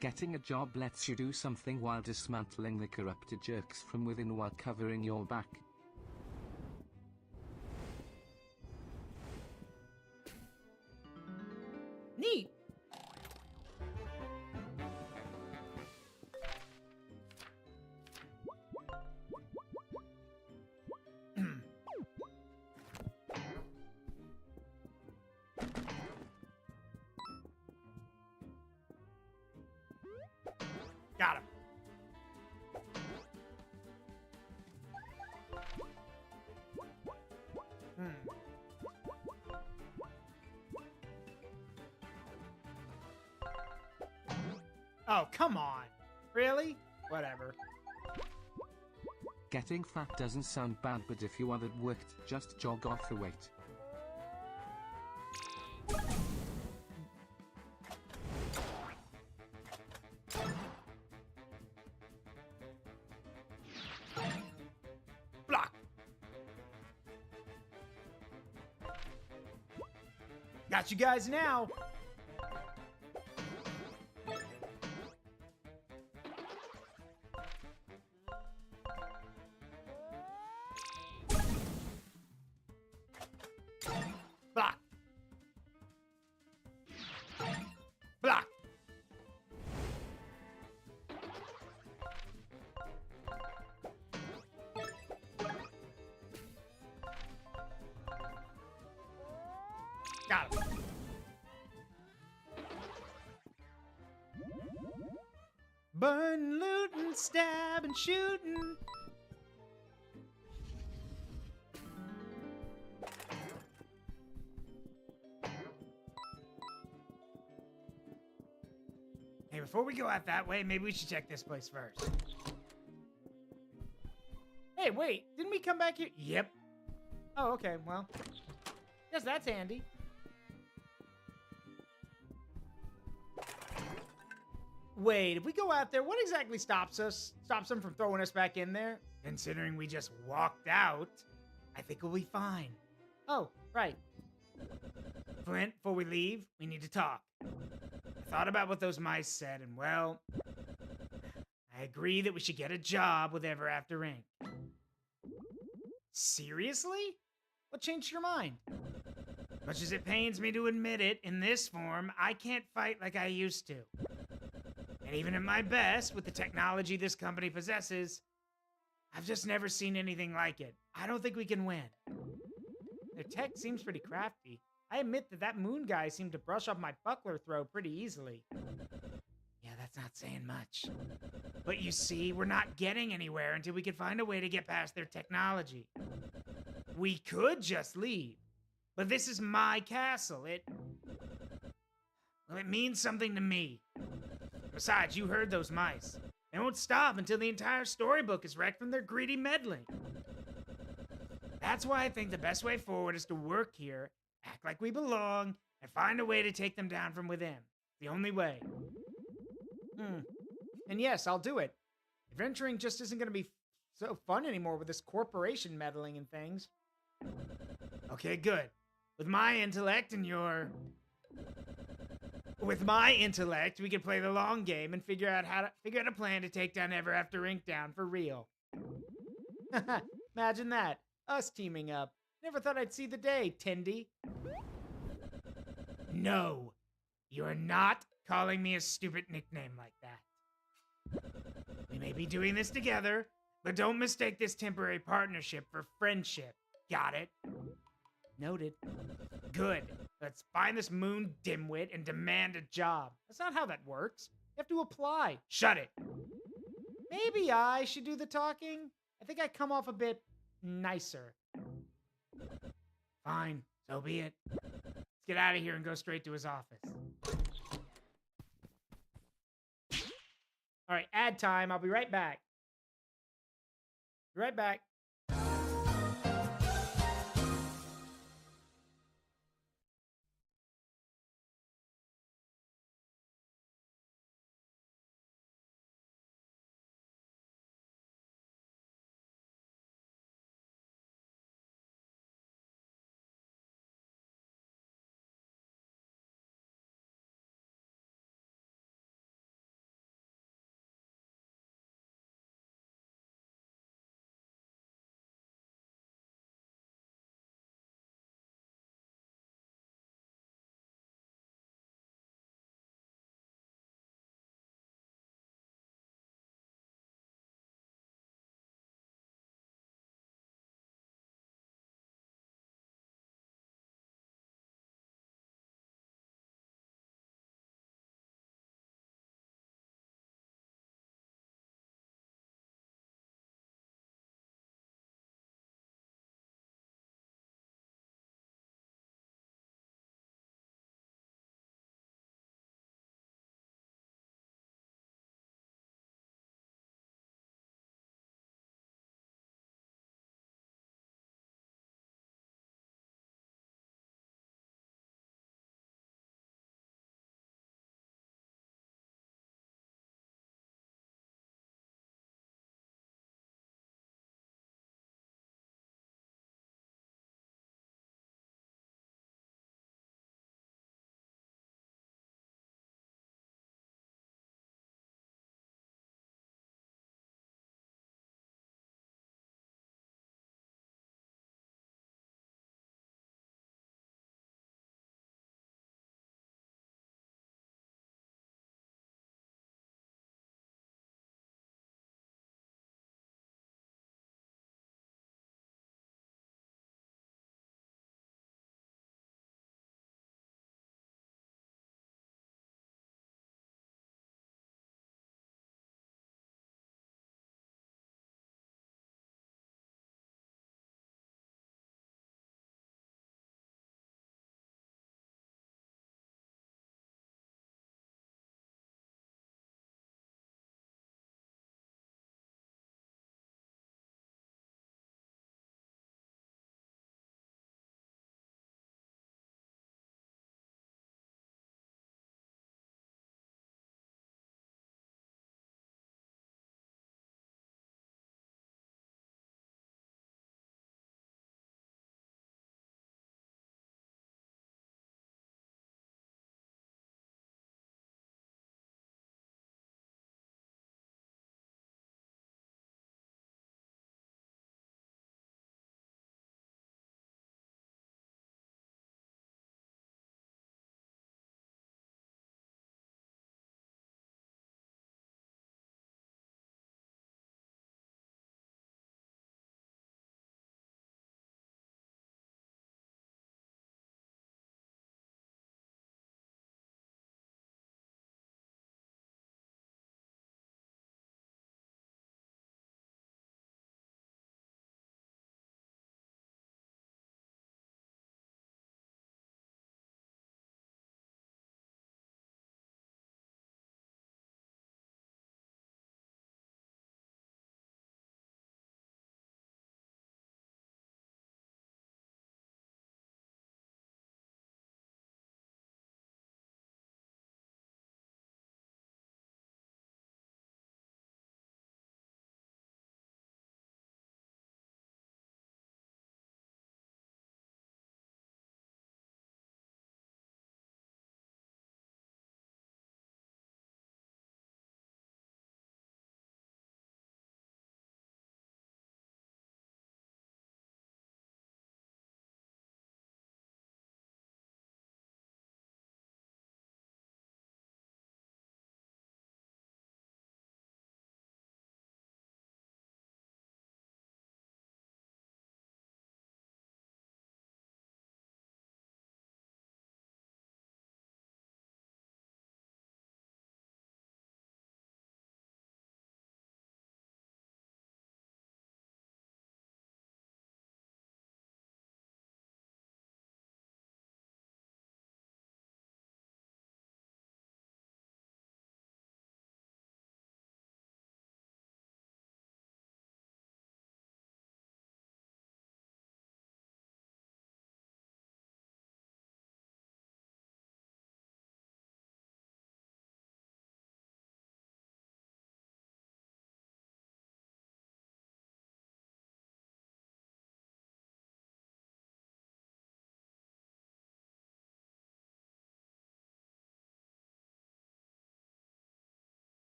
Getting a job lets you do something while dismantling the corrupted jerks from within while covering your back. Neat. Got him. Oh, come on. Really? Whatever. Getting fat doesn't sound bad, but if you are that worked, just jog off the weight. Block. Got you guys now. Block. Block. Got him. Burn, lootin', stabbing, shooting. Hey, before we go out that way, maybe we should check this place first. Hey, wait, didn't we come back here? Yep. Oh, okay, well, guess that's handy. Wait, if we go out there, what exactly stops us? Stops them from throwing us back in there? Considering we just walked out, I think we'll be fine. Oh, right. Flint, before we leave, we need to talk. I thought about what those mice said, and well, I agree that we should get a job with Ever After Inc. Seriously? What changed your mind? Much as it pains me to admit it, in this form, I can't fight like I used to. And even at my best, with the technology this company possesses, I've just never seen anything like it. I don't think we can win. Their tech seems pretty crafty. I admit that moon guy seemed to brush off my buckler throw pretty easily. Yeah, that's not saying much. But you see, we're not getting anywhere until we can find a way to get past their technology. We could just leave, but this is my castle. It means something to me. Besides, you heard those mice. They won't stop until the entire storybook is wrecked from their greedy meddling. That's why I think the best way forward is to work here, act like we belong, and find a way to take them down from within. The only way. And yes, I'll do it. Adventuring just isn't going to be so fun anymore with this corporation meddling in things. Okay, good. With my intellect and your... With my intellect, we can play the long game and figure out a plan to take down Ever After Ink down for real. Imagine that. Us teaming up. Never thought I'd see the day, Tendy. No. You're not calling me a stupid nickname like that. We may be doing this together, but don't mistake this temporary partnership for friendship. Got it? Noted. Good. Let's find this moon dimwit and demand a job. That's not how that works. You have to apply. Shut it. Maybe I should do the talking. I think I come off a bit nicer. Fine. So be it. Let's get out of here and go straight to his office. All right, ad time. I'll be right back. Be right back.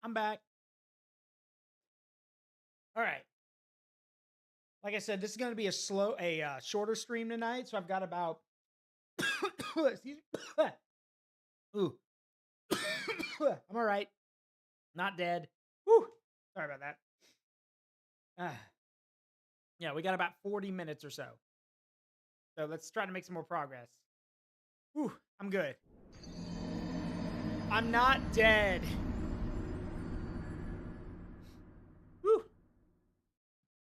I'm back. All right. Like I said, this is going to be a shorter stream tonight, so I've got about excuse me. Ooh. I'm all right. Not dead. Whew. Sorry about that. Yeah, we got about 40 minutes or so. So let's try to make some more progress. Whew, I'm good. I'm not dead. Whew.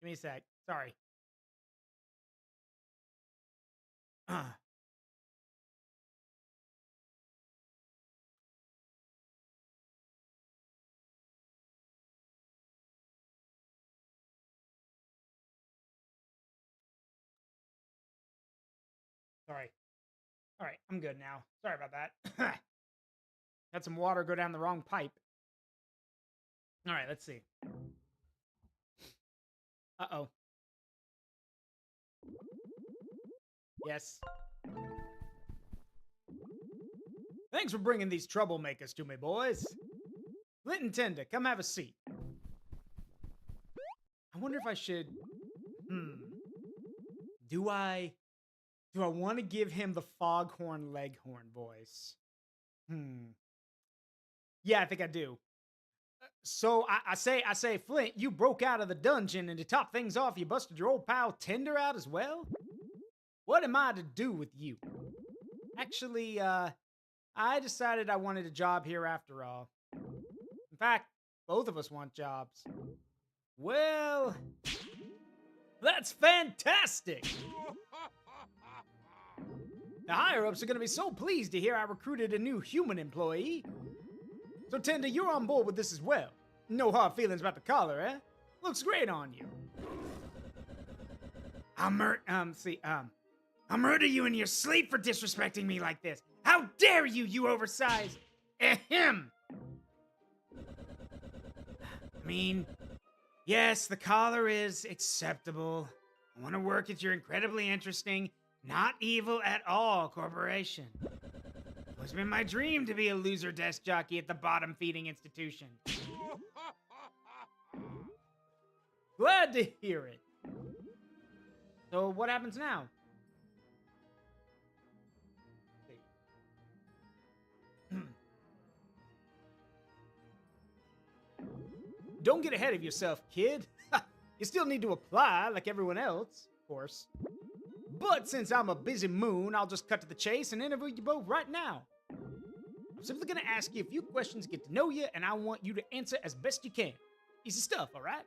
Give me a sec. Sorry. Sorry. All right, I'm good now. Sorry about that. Had some water go down the wrong pipe. All right, let's see. Uh-oh. Yes. Thanks for bringing these troublemakers to me, boys. Flint and Tender, come have a seat. I wonder if I should... Do I want to give him the Foghorn Leghorn voice? Yeah, I think I do. So I say, Flint, you broke out of the dungeon, and to top things off, you busted your old pal Tender out as well? What am I to do with you? Actually, I decided I wanted a job here after all. In fact, both of us want jobs. Well, that's fantastic! The higher-ups are going to be so pleased to hear I recruited a new human employee. So, Tender, you're on board with this as well. No hard feelings about the collar, eh? Looks great on you. I'll murder you in your sleep for disrespecting me like this. How dare you, you oversized... Ahem! I mean, yes, the collar is acceptable. I want to work at your incredibly interesting, not evil at all corporation. It's been my dream to be a loser desk jockey at the bottom feeding institution. Glad to hear it. So what happens now? Don't get ahead of yourself, kid. You still need to apply like everyone else, of course. But since I'm a busy moon, I'll just cut to the chase and interview you both right now. I'm simply gonna ask you a few questions to get to know you, and I want you to answer as best you can. Easy stuff, all right?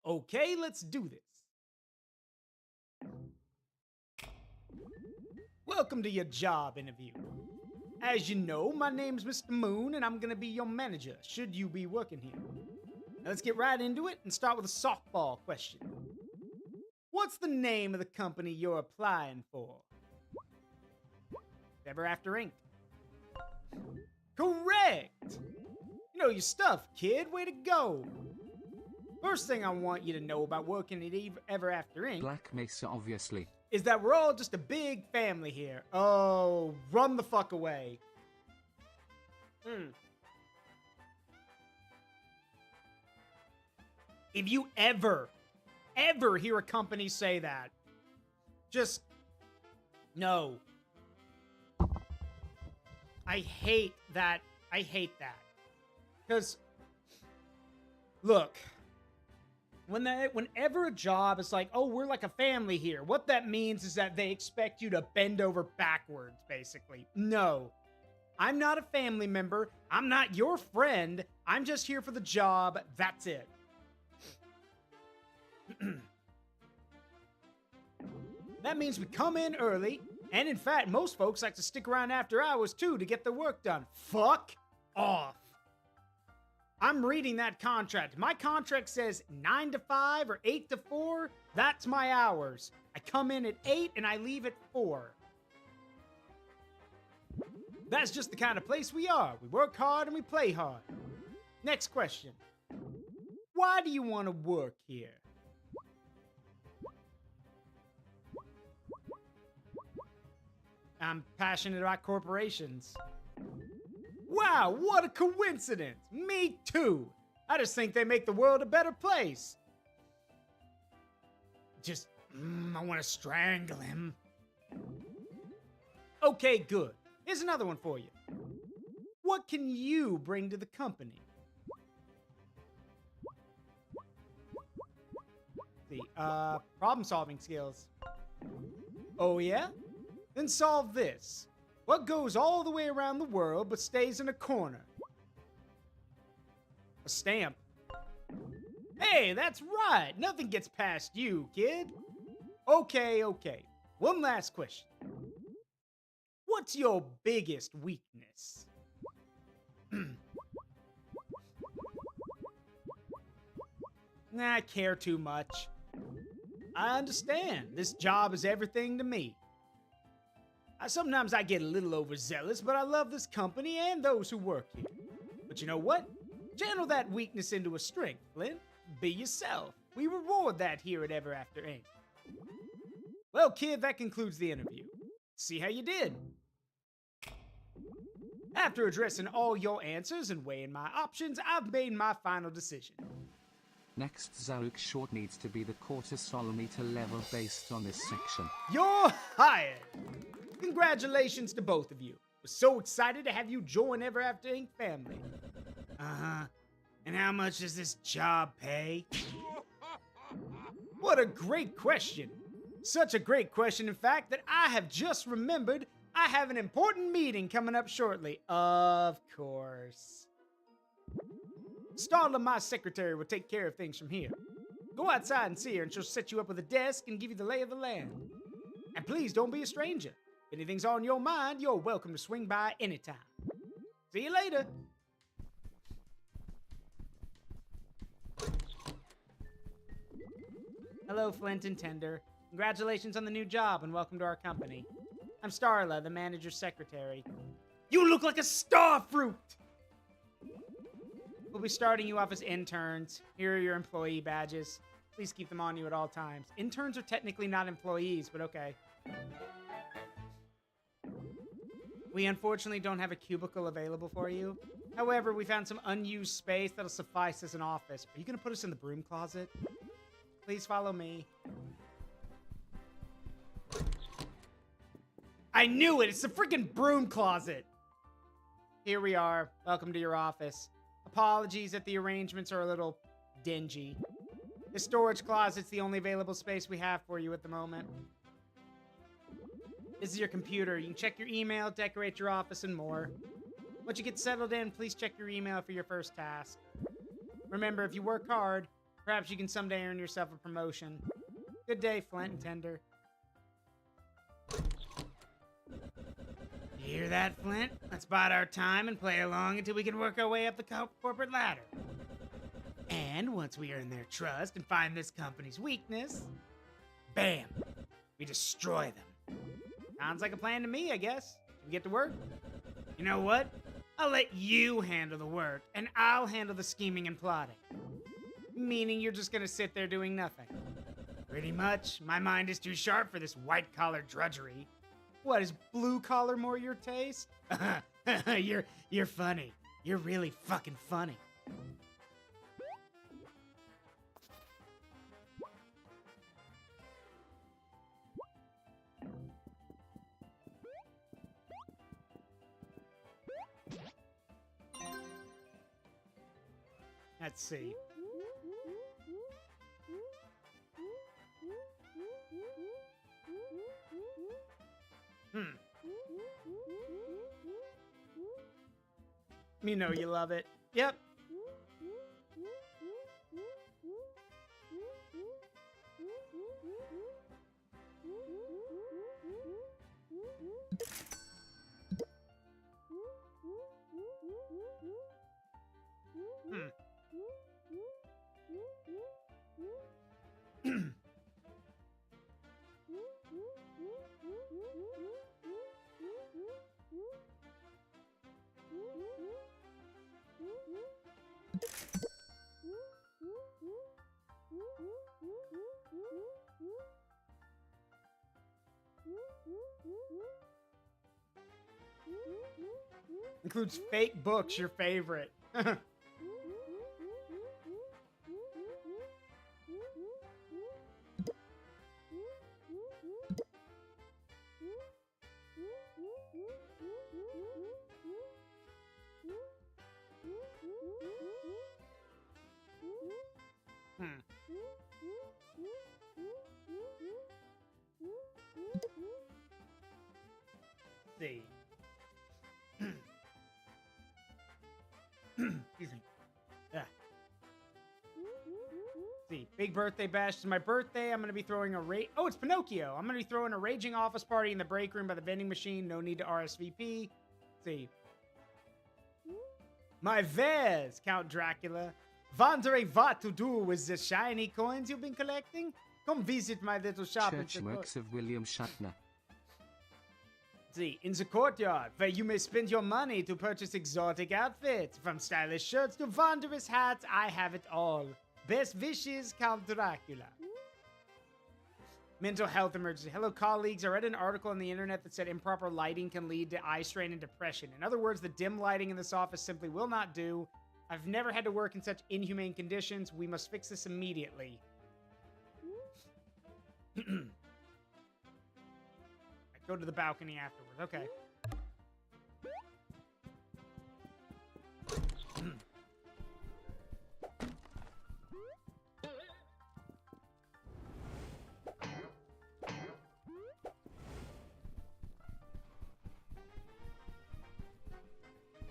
Okay, let's do this. Welcome to your job interview. As you know, my name's Mr. Moon, and I'm gonna be your manager, should you be working here. Now let's get right into it and start with a softball question. What's the name of the company you're applying for? Ever After Inc. Correct! You know your stuff, kid. Way to go. First thing I want you to know about working at Ever After Inc. Black Mesa, obviously. Is that we're all just a big family here. Oh, run the fuck away. If you ever hear a company say that, just no. I hate that. Because, look, whenever a job is like, oh, we're like a family here, what that means is that they expect you to bend over backwards, basically. No. I'm not a family member. I'm not your friend. I'm just here for the job. That's it. That means we come in early, and in fact, most folks like to stick around after hours too to get their work done. Fuck off. I'm reading that contract. My contract says 9 to 5 or 8 to 4. That's my hours. I come in at 8 and I leave at 4. That's just the kind of place we are. We work hard and we play hard. Next question. Why do you want to work here? I'm passionate about corporations. Wow, what a coincidence! Me too! I just think they make the world a better place. Just, I want to strangle him. Okay, good. Here's another one for you. What can you bring to the company? Problem-solving skills. Oh yeah? Then solve this. What goes all the way around the world but stays in a corner? A stamp. Hey, that's right. Nothing gets past you, kid. Okay. One last question. What's your biggest weakness? I care too much. I understand. This job is everything to me. Sometimes I get a little overzealous, but I love this company and those who work here. But you know what? Channel that weakness into a strength, Flint. Be yourself. We reward that here at Ever After Inc. Well, kid, that concludes the interview. See how you did. After addressing all your answers and weighing my options, I've made my final decision. Next, Zaruk Short needs to be the cortisol-meter level based on this section. You're hired! Congratulations to both of you. We're so excited to have you join Ever After Inc. family. Uh-huh. And how much does this job pay? What a great question. Such a great question, in fact, that I have just remembered I have an important meeting coming up shortly. Of course. Starla, my secretary, will take care of things from here. Go outside and see her, and she'll set you up with a desk and give you the lay of the land. And please don't be a stranger. If anything's on your mind, you're welcome to swing by anytime. See you later. Hello, Flint and Tender. Congratulations on the new job and welcome to our company. I'm Starla, the manager's secretary. You look like a star fruit! We'll be starting you off as interns. Here are your employee badges. Please keep them on you at all times. Interns are technically not employees, but okay. We unfortunately don't have a cubicle available for you. However, we found some unused space that'll suffice as an office. Are you gonna put us in the broom closet? Please follow me. I knew it! It's the freaking broom closet! Here we are. Welcome to your office. Apologies if the arrangements are a little dingy. The storage closet's the only available space we have for you at the moment. This is your computer. You can check your email, decorate your office, and more. Once you get settled in, please check your email for your first task. Remember, if you work hard, perhaps you can someday earn yourself a promotion. Good day, Flint and Tender. You hear that, Flint? Let's bide our time and play along until we can work our way up the corporate ladder. And once we earn their trust and find this company's weakness, bam, we destroy them. Sounds like a plan to me, I guess. Should we get to work? You know what? I'll let you handle the work, and I'll handle the scheming and plotting. Meaning you're just gonna sit there doing nothing. Pretty much. My mind is too sharp for this white-collar drudgery. What, is blue-collar more your taste? You're funny. You're really fucking funny. Let's see. You know you love it. Yep. Includes fake books, your favorite. See. Excuse me. Yeah. See, big birthday bash. It's my birthday. I'm going to be throwing a Oh, it's Pinocchio. I'm going to be throwing a raging office party in the break room by the vending machine. No need to RSVP. See. My wares, Count Dracula. Wondering what to do with the shiny coins you've been collecting? Come visit my little shop in Church the works of William Shatner. See, in the courtyard, where you may spend your money to purchase exotic outfits. From stylish shirts to wondrous hats, I have it all. Best wishes, Count Dracula. Mental health emergency. Hello, colleagues. I read an article on the internet that said improper lighting can lead to eye strain and depression. In other words, the dim lighting in this office simply will not do. I've never had to work in such inhumane conditions. We must fix this immediately. Go to the balcony afterwards. Okay.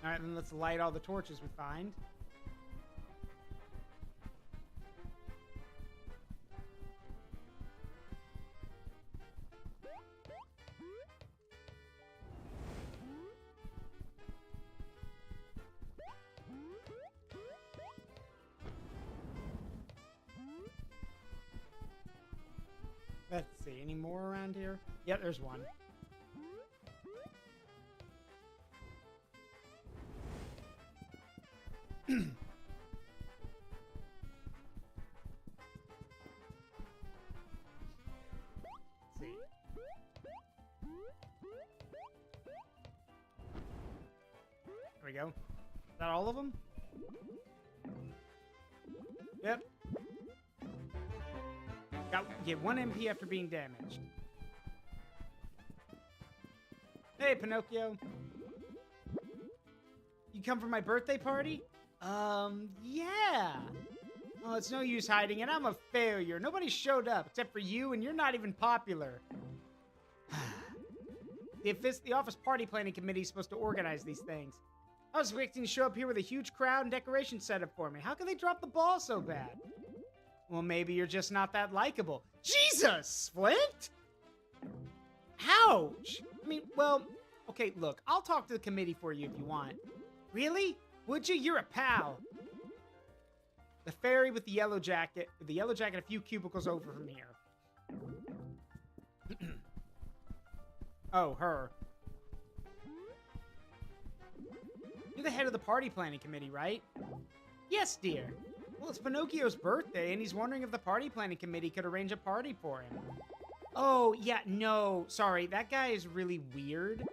All right, then let's light all the torches we find. Let's see, any more around here? Yep, there's one. See. There we go. Is that all of them? Yep. Get 1 MP after being damaged. Hey, Pinocchio. You come for my birthday party? Yeah. Oh, it's no use hiding it. I'm a failure. Nobody showed up except for you, and you're not even popular. The office party planning committee is supposed to organize these things. I was expecting to show up here with a huge crowd and decoration set up for me. How could they drop the ball so bad? Well, maybe you're just not that likable. Jesus, Flint! Ouch! I mean, well, okay, look, I'll talk to the committee for you if you want. Really? Would you? You're a pal. The fairy with the yellow jacket, a few cubicles over from here. Oh, her. You're the head of the party planning committee, right? Yes, dear. Well, it's Pinocchio's birthday, and he's wondering if the party planning committee could arrange a party for him. Oh, yeah, no. Sorry, that guy is really weird.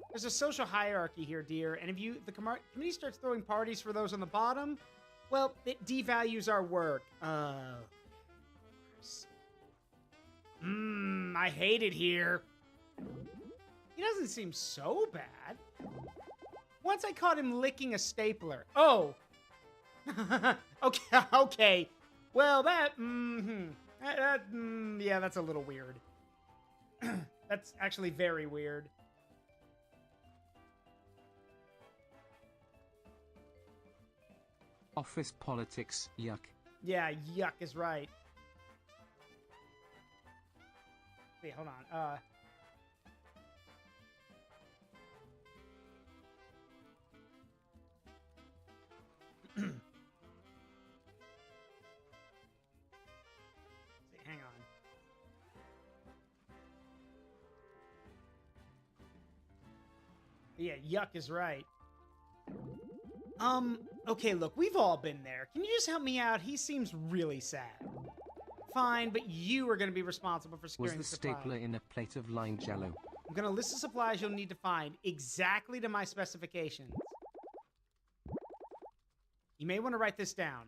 There's a social hierarchy here, dear, and if the committee starts throwing parties for those on the bottom, well, it devalues our work. I hate it here. He doesn't seem so bad. Once I caught him licking a stapler. Oh. Okay. Well, yeah, that's a little weird. That's actually very weird. Office politics, yuck. Yeah, yuck is right. Wait, hold on. Hang on. Yeah, yuck is right. Okay, look, we've all been there. Can you just help me out? He seems really sad. Fine, but you are going to be responsible for securing the supply. Was the stapler in a plate of lime jello? I'm going to list the supplies you'll need to find exactly to my specifications. You may want to write this down.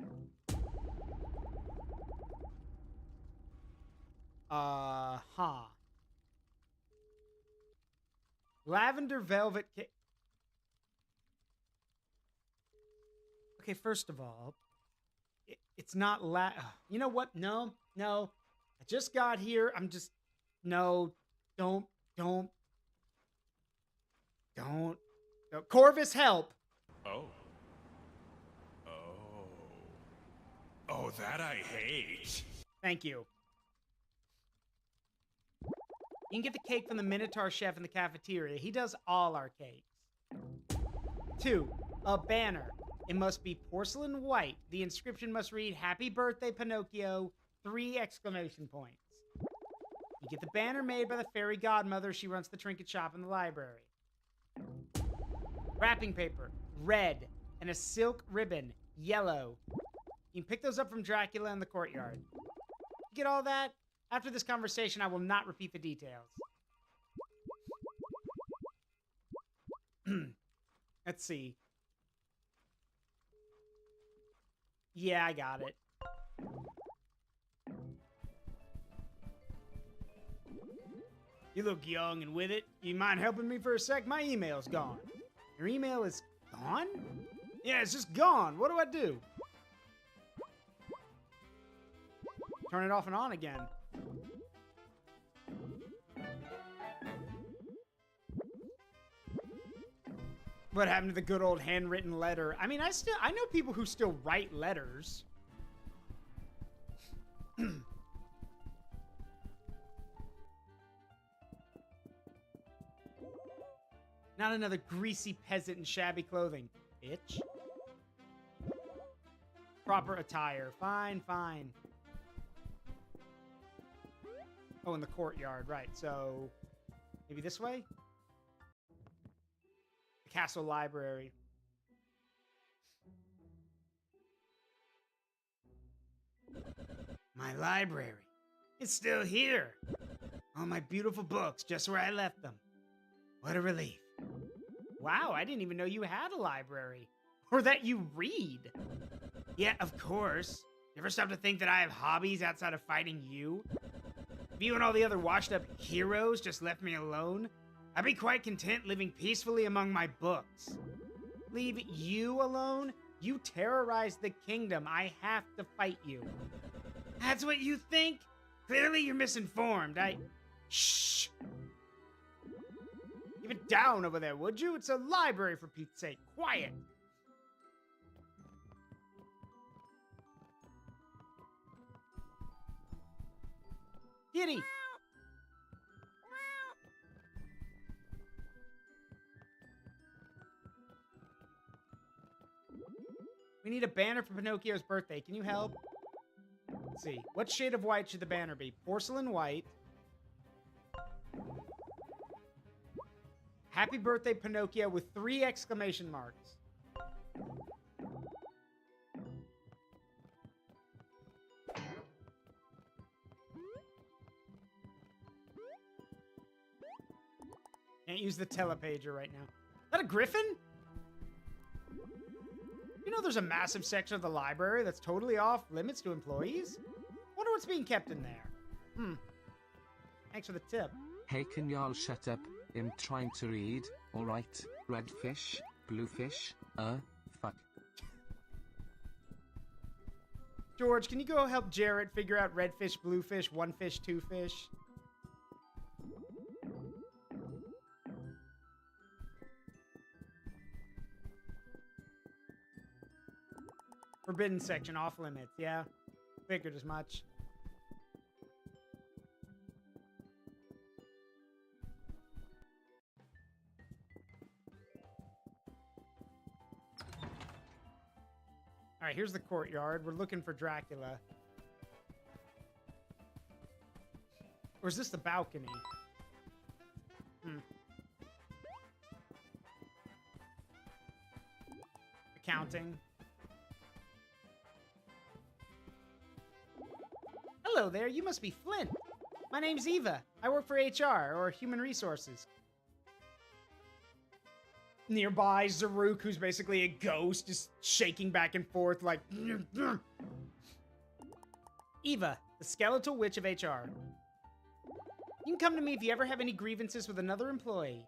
Huh. Lavender velvet cake. Okay, first of all, it's not you know what? No. I just got here. I'm just... No. Don't. Corvus, help! Oh. Oh, that I hate. Thank you. You can get the cake from the Minotaur chef in the cafeteria. He does all our cakes. 2. A banner. It must be porcelain white. The inscription must read, "Happy birthday, Pinocchio," 3 exclamation points. You get the banner made by the fairy godmother. She runs the trinket shop in the library. Wrapping paper, red, and a silk ribbon, yellow. You can pick those up from Dracula in the courtyard. You get all that? After this conversation, I will not repeat the details. Let's see. Yeah, I got it. You look young and with it. You mind helping me for a sec? My email's gone. Your email is gone? Yeah, it's just gone. What do I do? Turn it off and on again. What happened to the good old handwritten letter? I mean, I know people who still write letters. Not another greasy peasant in shabby clothing, bitch. Proper attire. Fine. Oh, in the courtyard, right. So, maybe this way? The castle library. My library. It's still here. All my beautiful books, just where I left them. What a relief. Wow, I didn't even know you had a library. Or that you read. Yeah, of course. Never stop to think that I have hobbies outside of fighting you? If you and all the other washed-up heroes just left me alone, I'd be quite content living peacefully among my books. Leave you alone? You terrorize the kingdom. I have to fight you. That's what you think? Clearly you're misinformed. Shh. Keep it down over there, would you? It's a library, for Pete's sake. Quiet. Kitty. We need a banner for Pinocchio's birthday. Can you help? Let's see. What shade of white should the banner be? Porcelain white. Happy birthday, Pinocchio, with 3 exclamation marks. Can't use the telepager right now. Is that a griffin? You know there's a massive section of the library that's totally off limits to employees? Wonder what's being kept in there. Thanks for the tip. Hey, can y'all shut up? I'm trying to read. Alright, red fish, blue fish, fuck. George, can you go help Jarrett figure out red fish, blue fish, 1 fish, 2 fish? Forbidden section, off limits, yeah. Figured as much. Alright, here's the courtyard. We're looking for Dracula. Or is this the balcony? Accounting. Hello there, you must be Flint. My name's Eva. I work for HR, or Human Resources. Nearby, Zaruk, who's basically a ghost, is shaking back and forth like... Eva, the skeletal witch of HR. You can come to me if you ever have any grievances with another employee.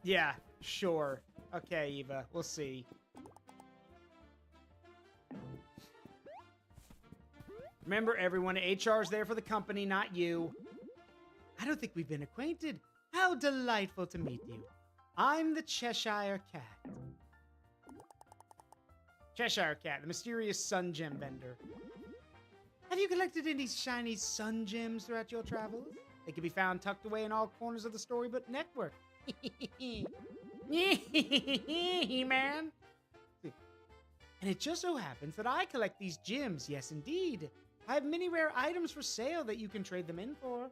Yeah, sure. Okay, Eva, we'll see. Remember, everyone, HR's there for the company, not you. I don't think we've been acquainted. How delightful to meet you. I'm the Cheshire Cat. Cheshire Cat, the mysterious sun gem vendor. Have you collected any shiny sun gems throughout your travels? They can be found tucked away in all corners of the Storybook Network. Man. And it just so happens that I collect these gems, yes indeed. I have many rare items for sale that you can trade them in for.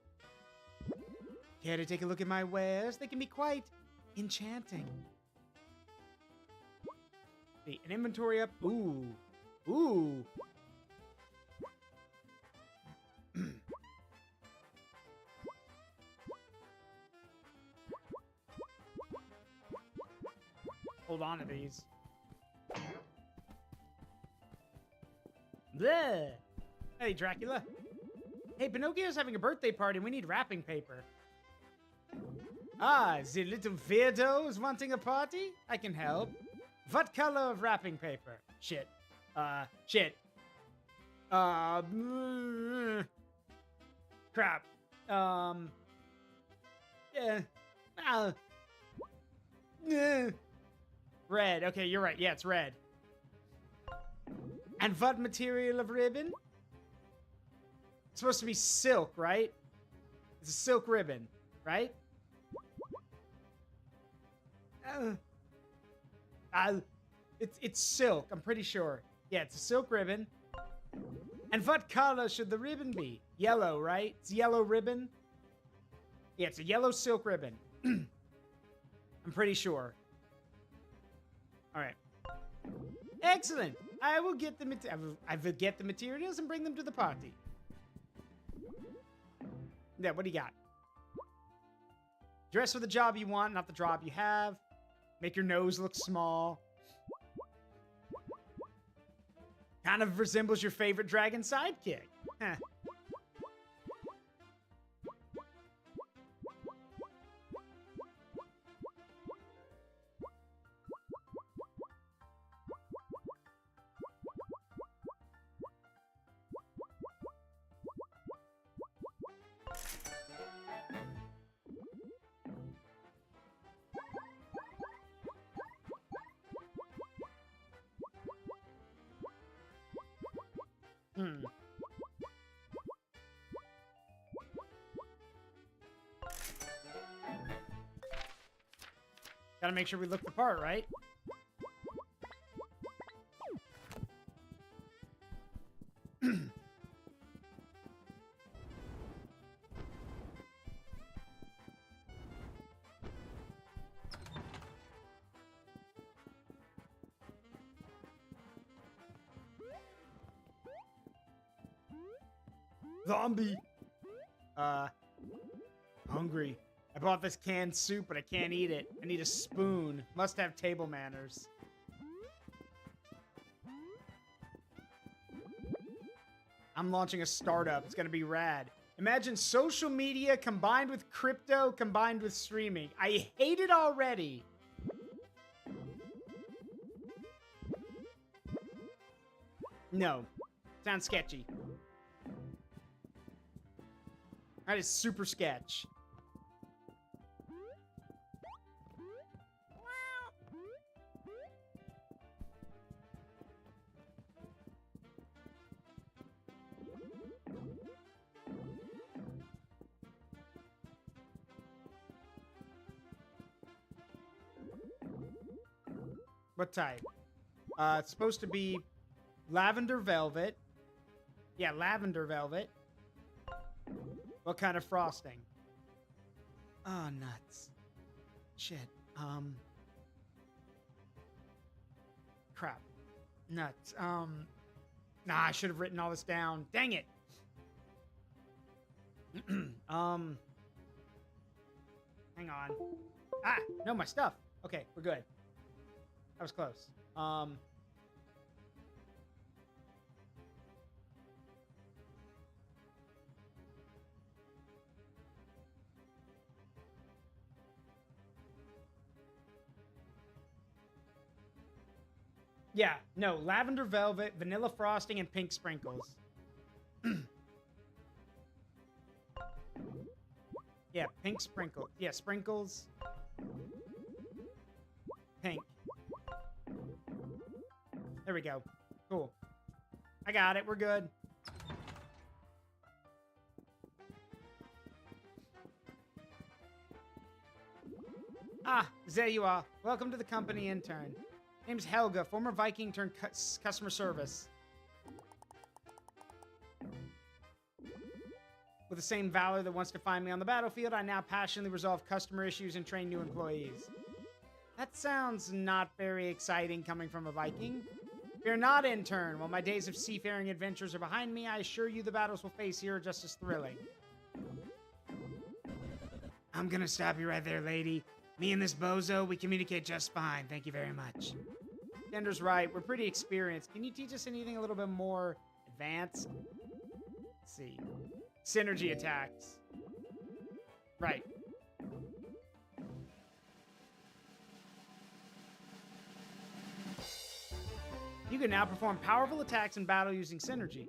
Care to take a look at my wares? They can be quite enchanting. See, an inventory up. Ooh. Ooh. Hold on to these. Bleh. Hey, Dracula. Hey, Pinocchio's having a birthday party and we need wrapping paper. Ah, the little weirdo is wanting a party? I can help. What color of wrapping paper? Shit. Shit. Crap. Red. Okay, you're right. Yeah, it's red. And what material of ribbon? It's supposed to be silk, right? It's a silk ribbon, right? It's silk, I'm pretty sure. Yeah, it's a silk ribbon. And what color should the ribbon be? Yellow, right? It's a yellow ribbon. Yeah, it's a yellow silk ribbon. I'm pretty sure. All right. Excellent. I will get the materials and bring them to the party. Yeah, what do you got? Dress for the job you want, not the job you have. Make your nose look small. Kind of resembles your favorite dragon sidekick. Huh. Gotta make sure we look the part, right? Zombie. Hungry. I bought this canned soup, but I can't eat it. I need a spoon. Must have table manners. I'm launching a startup. It's gonna be rad. Imagine social media combined with crypto, combined with streaming. I hate it already. No. Sounds sketchy. That is super sketch. What type? It's supposed to be lavender velvet. Yeah, lavender velvet. What kind of frosting? Oh, nuts. Shit. Crap. Nuts. Nah, I should have written all this down. Dang it. Hang on. Ah, no, my stuff. Okay, we're good. That was close. Yeah, no, lavender velvet, vanilla frosting, and pink sprinkles. Yeah, pink sprinkle. Yeah, sprinkles. Pink. There we go. Cool. I got it. We're good. Ah, there you are. Welcome to the company, intern. Name's Helga, former Viking turned customer service. With the same valor that wants to find me on the battlefield, I now passionately resolve customer issues and train new employees. That sounds not very exciting coming from a Viking. Fear not, intern. While my days of seafaring adventures are behind me, I assure you the battles we'll face here are just as thrilling. I'm gonna stop you right there, lady. Me and this bozo, we communicate just fine. Thank you very much. Gender's right. We're pretty experienced. Can you teach us anything a little bit more advanced? Let's see. Synergy attacks. Right. You can now perform powerful attacks in battle using synergy.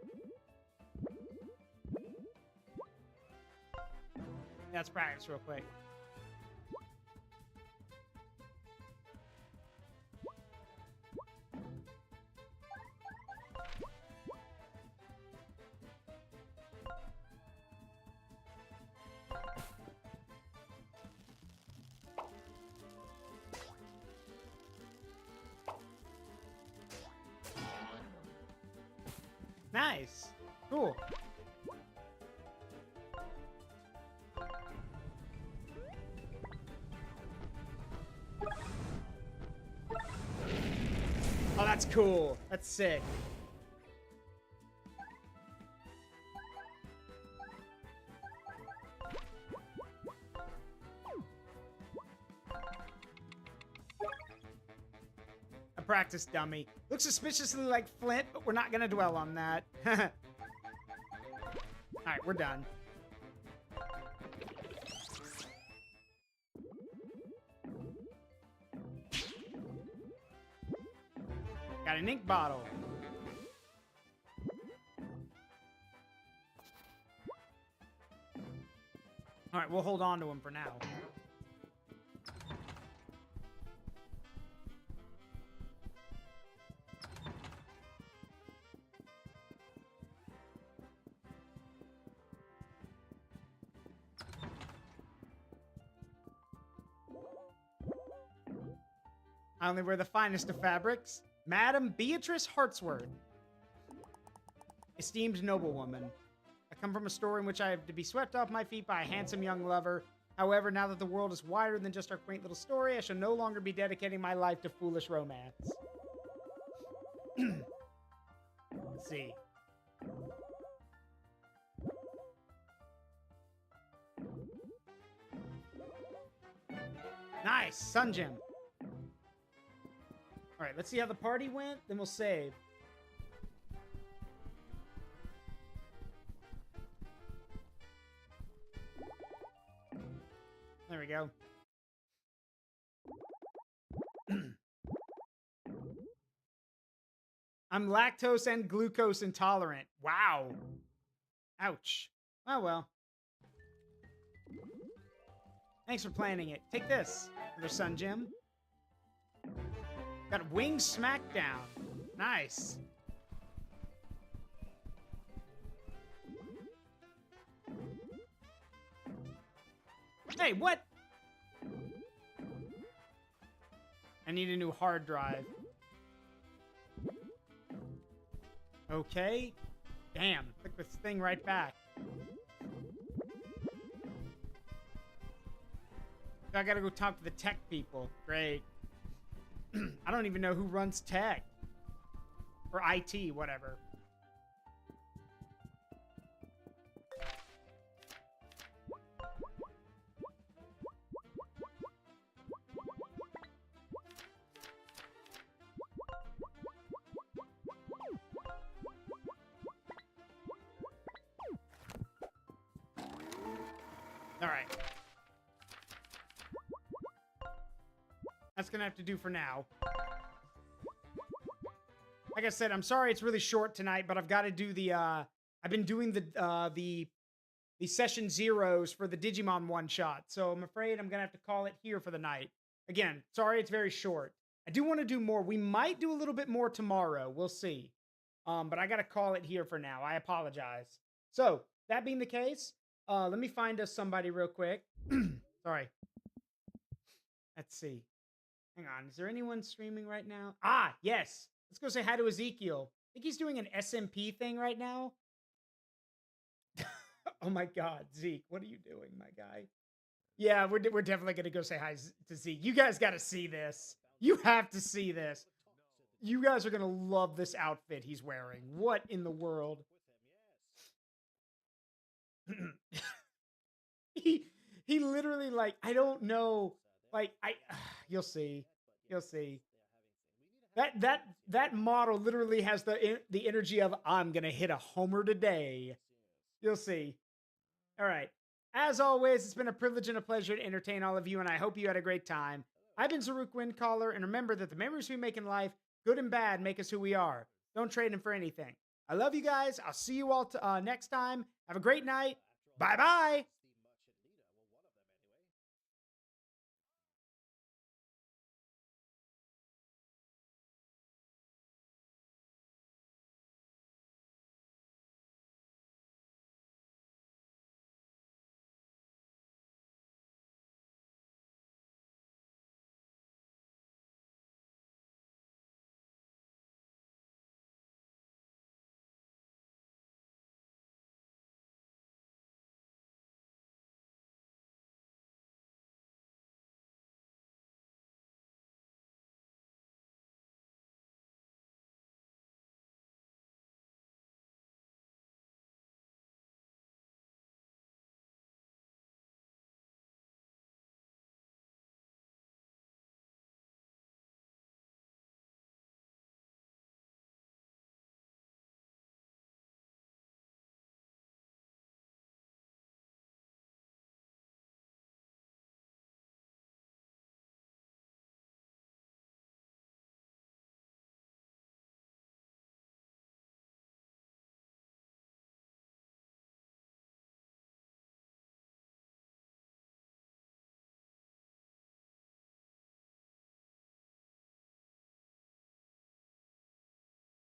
Let's practice real quick. Nice. Cool. Oh, that's cool. That's sick. A practice dummy. Looks suspiciously like Flint, but we're not gonna dwell on that. Alright, we're done. Got an ink bottle. Alright, we'll hold on to him for now. I only wear the finest of fabrics. Madam Beatrice Hartsworth. Esteemed noblewoman. I come from a story in which I have to be swept off my feet by a handsome young lover. However, now that the world is wider than just our quaint little story, I shall no longer be dedicating my life to foolish romance. Let's see. Nice! Sun Gem. Alright, let's see how the party went, then we'll save. There we go. I'm lactose and glucose intolerant. Wow. Ouch. Oh well. Thanks for planning it. Take this. Another Sun Gem. Got Wing Smackdown. Nice. Hey, what? I need a new hard drive. Okay. Damn. Took this thing right back. I gotta go talk to the tech people. Great. I don't even know who runs tech. Or IT, whatever. All right. That's going to have to do for now. Like I said, I'm sorry it's really short tonight, but I've got to do the, I've been doing the session zeros for the Digimon one-shot, so I'm afraid I'm going to have to call it here for the night. Again, sorry it's very short. I do want to do more. We might do a little bit more tomorrow. We'll see. But I got to call it here for now. I apologize. So, that being the case, let me find us somebody real quick. Sorry. Let's see. Hang on. Is there anyone streaming right now? Ah, yes. Let's go say hi to Ezekiel. I think he's doing an SMP thing right now. Oh my God, Zeke, what are you doing, my guy? Yeah, we're definitely going to go say hi to Zeke. You guys got to see this. You have to see this. You guys are going to love this outfit he's wearing. What in the world? he literally, like, I don't know, like, you'll see. You'll see. That model literally has the energy of, I'm going to hit a homer today. You'll see. All right. As always, it's been a privilege and a pleasure to entertain all of you, and I hope you had a great time. I've been Zaruk Windcaller, and remember that the memories we make in life, good and bad, make us who we are. Don't trade them for anything. I love you guys. I'll see you all next time. Have a great night. Bye-bye.